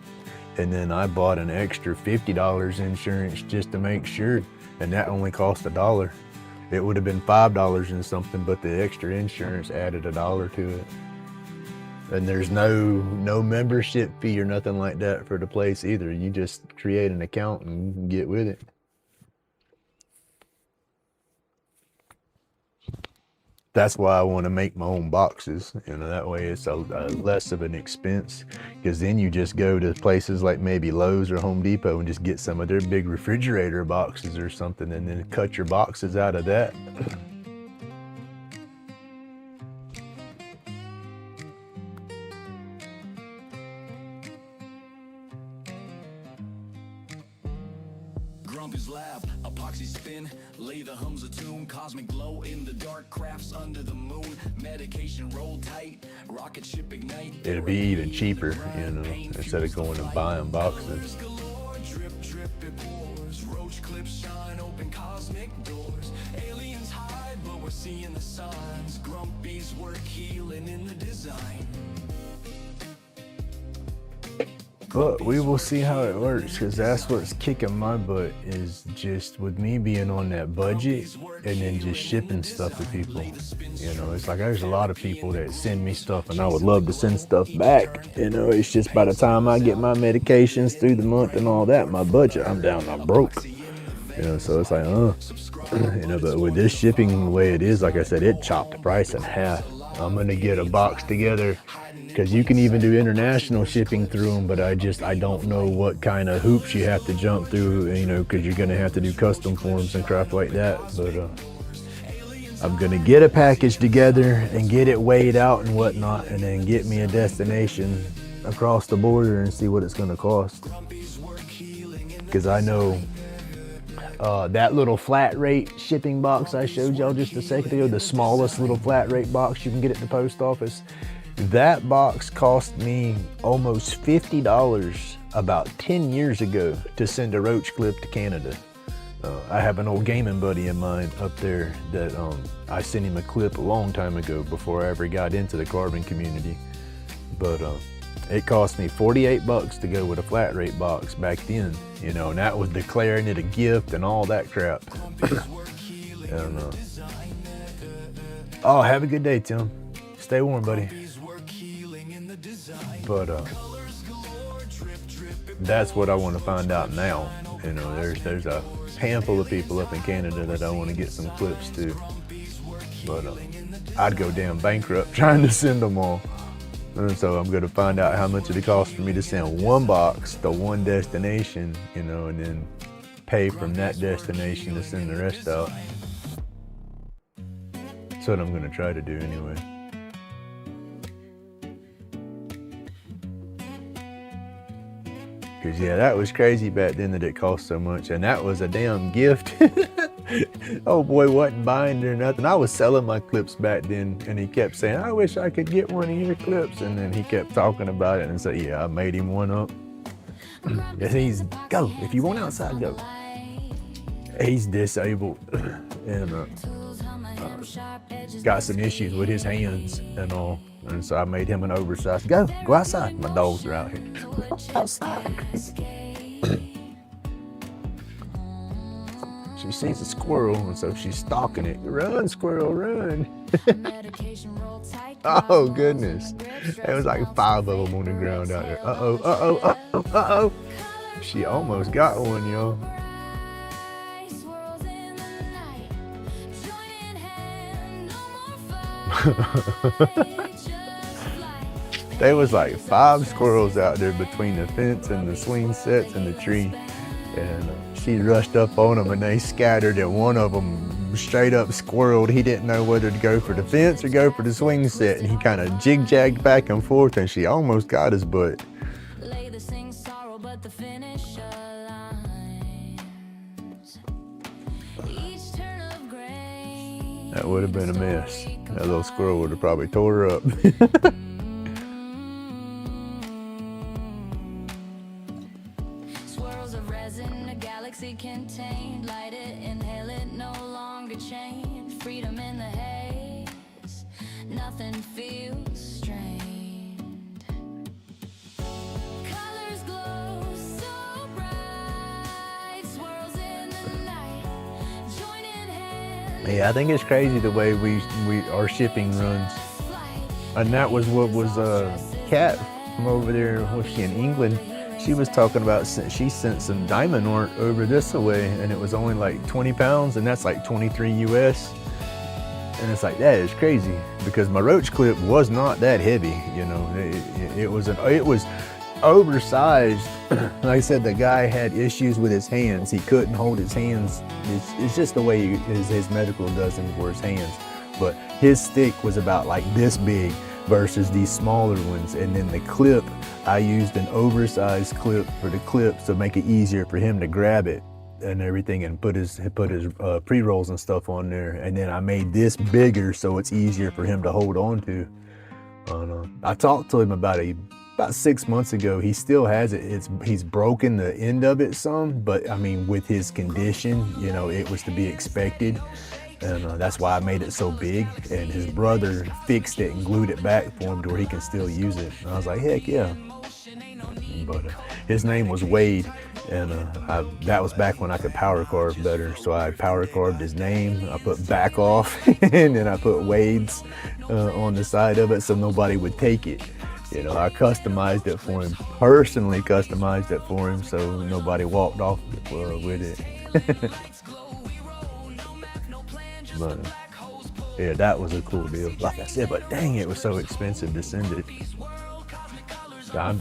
And then I bought an extra $50 insurance just to make sure. And that only cost $1. It would have been $5 and something, but the extra insurance added $1 to it. And there's no membership fee or nothing like that for the place either. You just create an account and get with it. That's why I want to make my own boxes. That way it's a less of an expense, because then you just go to places like maybe Lowe's or Home Depot and just get some of their big refrigerator boxes or something, and then cut your boxes out of that. Grumpy's lab, epoxy spin, later hums a tune, cosmic glow in the dark, crafts under the moon, medication roll tight, rocket ship ignite. It'd be even cheaper, instead of going and buying boxes. Drip, drip, it pours, roach clips shine, open cosmic doors, aliens hide, but we're seeing the signs, Grumpy's work healing in the design. But we will see how it works, because that's what's kicking my butt, is just with me being on that budget and then just shipping stuff to people. It's like there's a lot of people that send me stuff and I would love to send stuff back. It's just by the time I get my medications through the month and all that, my budget, I'm down, I'm broke. So it's like, but with this shipping the way it is, like I said, it chopped the price in half. I'm gonna get a box together, because you can even do international shipping through them, but I don't know what kind of hoops you have to jump through, because you're gonna have to do custom forms and crap like that. But I'm gonna get a package together and get it weighed out and whatnot, and then get me a destination across the border and see what it's gonna cost. Because I know that little flat rate shipping box I showed y'all just a second ago, the smallest little flat rate box you can get at the post office, that box cost me almost $50 about 10 years ago to send a Roach clip to Canada. I have an old gaming buddy of mine up there that I sent him a clip a long time ago before I ever got into the carbon community. But it cost me $48 to go with a flat rate box back then, and that was declaring it a gift and all that crap. And, oh, have a good day, Tim. Stay warm, buddy. But that's what I want to find out now. There's a handful of people up in Canada that I want to get some clips to. But I'd go damn bankrupt trying to send them all. And so I'm going to find out how much it costs for me to send one box to one destination, and then pay from that destination to send the rest out. That's what I'm going to try to do anyway. Because, yeah, that was crazy back then that it cost so much. And that was a damn gift. Oh boy, wasn't buying or nothing. I was selling my clips back then, and he kept saying, I wish I could get one of your clips. And then he kept talking about it and said, yeah, I made him one up. He's, go, if you want outside, go. He's disabled and got some issues with his hands and all. And so I made him an oversized, go outside. My dogs are out here. Outside. She sees a squirrel, and so she's stalking it. Run, squirrel, run. Oh, goodness. There was like 5 of them on the ground out there. Uh-oh. She almost got one, y'all. There was like 5 squirrels out there between the fence and the swing sets and the tree. And she rushed up on them and they scattered, and one of them straight up squirreled. He didn't know whether to go for the fence or go for the swing set, and he kind of jig-jagged back and forth, and she almost got his butt. That would have been a mess. That little squirrel would have probably tore her up. Swirls of resin, a galaxy contained. Light it, inhale it, no longer chained. Freedom in the haze, nothing feels strained. Colors glow so bright, swirls in the night, joining hands. Yeah, I think it's crazy the way our shipping runs. And that was what was Kat from over there, was she in England? She was talking about she sent some diamond art over this way, and it was only like 20 pounds, and that's like 23 US. And it's like, that is crazy, because my Roach clip was not that heavy, you know. It was oversized. Like I said, the guy had issues with his hands. He couldn't hold his hands. It's just the way his medical does him for his hands. But his stick was about like this big versus these smaller ones. And then the clip, I used an oversized clip for the clip to make it easier for him to grab it and everything, and put his pre-rolls and stuff on there. And then I made this bigger so it's easier for him to hold on to. I talked to him about 6 months ago. He still has it. He's broken the end of it some, but I mean, with his condition, you know, it was to be expected. And that's why I made it so big. And his brother fixed it and glued it back for him to where he can still use it. And I was like, heck yeah. But his name was Wade, and that was back when I could power carve better. So I power carved his name. I put back off, and then I put Wade's on the side of it so nobody would take it. You know, I customized it for him, personally customized it for him, so nobody walked off with it. But yeah, that was a cool deal, like I said, but dang, it was so expensive to send it. So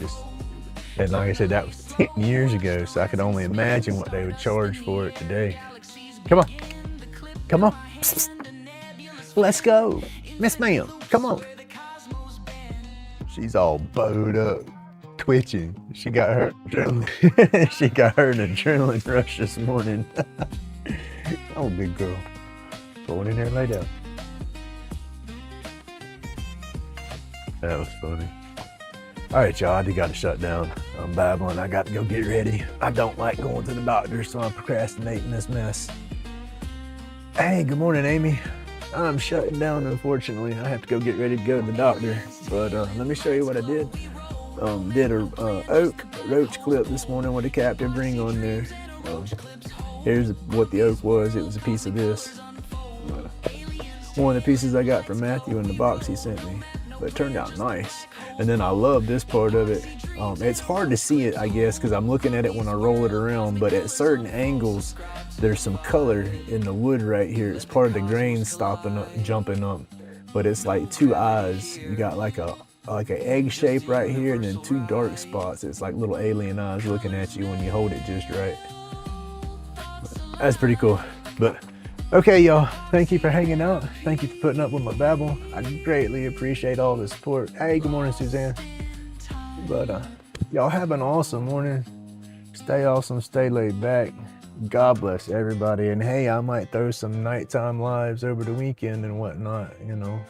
and like I said, that was 10 years ago, so I could only imagine what they would charge for it today. Come on, come on, let's go, Miss Ma'am, come on. She's all bowed up, twitching. She got her an adrenaline rush this morning. Oh, big girl. Go in there and lay down. That was funny. All right, y'all, I just got to shut down. I'm babbling. I got to go get ready. I don't like going to the doctor, so I'm procrastinating this mess. Hey, good morning, Amy. I'm shutting down, unfortunately. I have to go get ready to go to the doctor. But let me show you what I did. Did a oak roach clip this morning with a captive ring on there. Here's what the oak was. It was a piece of this. One of the pieces I got from Matthew in the box he sent me, but it turned out nice. And then I love this part of it. It's hard to see it, I guess, because I'm looking at it when I roll it around, but at certain angles, there's some color in the wood right here. It's part of the grain jumping up, but it's like 2 eyes. You got like an egg shape right here, and then 2 dark spots. It's like little alien eyes looking at you when you hold it just right. That's pretty cool. But okay, y'all, thank you for hanging out. Thank you for putting up with my babble. I greatly appreciate all the support. Hey, good morning, Suzanne. But y'all have an awesome morning. Stay awesome, stay laid back. God bless everybody. And hey, I might throw some nighttime lives over the weekend and whatnot. You know,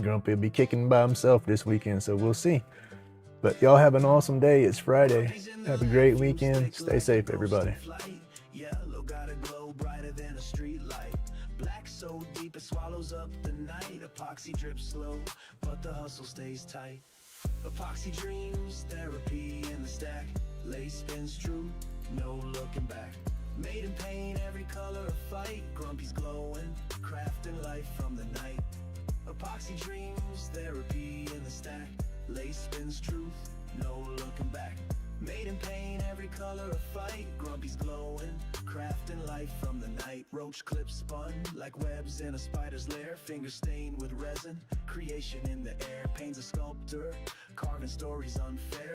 Grumpy will be kicking by himself this weekend, so we'll see. But y'all have an awesome day. It's Friday. Have a great weekend. Stay safe, everybody. It swallows up the night. Epoxy drips slow, but the hustle stays tight. Epoxy dreams, therapy in the stack. Lace spins true, no looking back. Made in pain, every color of fight. Grumpy's glowing, crafting life from the night. Epoxy dreams, therapy in the stack. Lace spins truth, no looking back. Made in pain, every color a fight. Grumpy's glowing, crafting life from the night. Roach clips spun like webs in a spider's lair. Fingers stained with resin, creation in the air. Pain's a sculptor, carving stories unfair.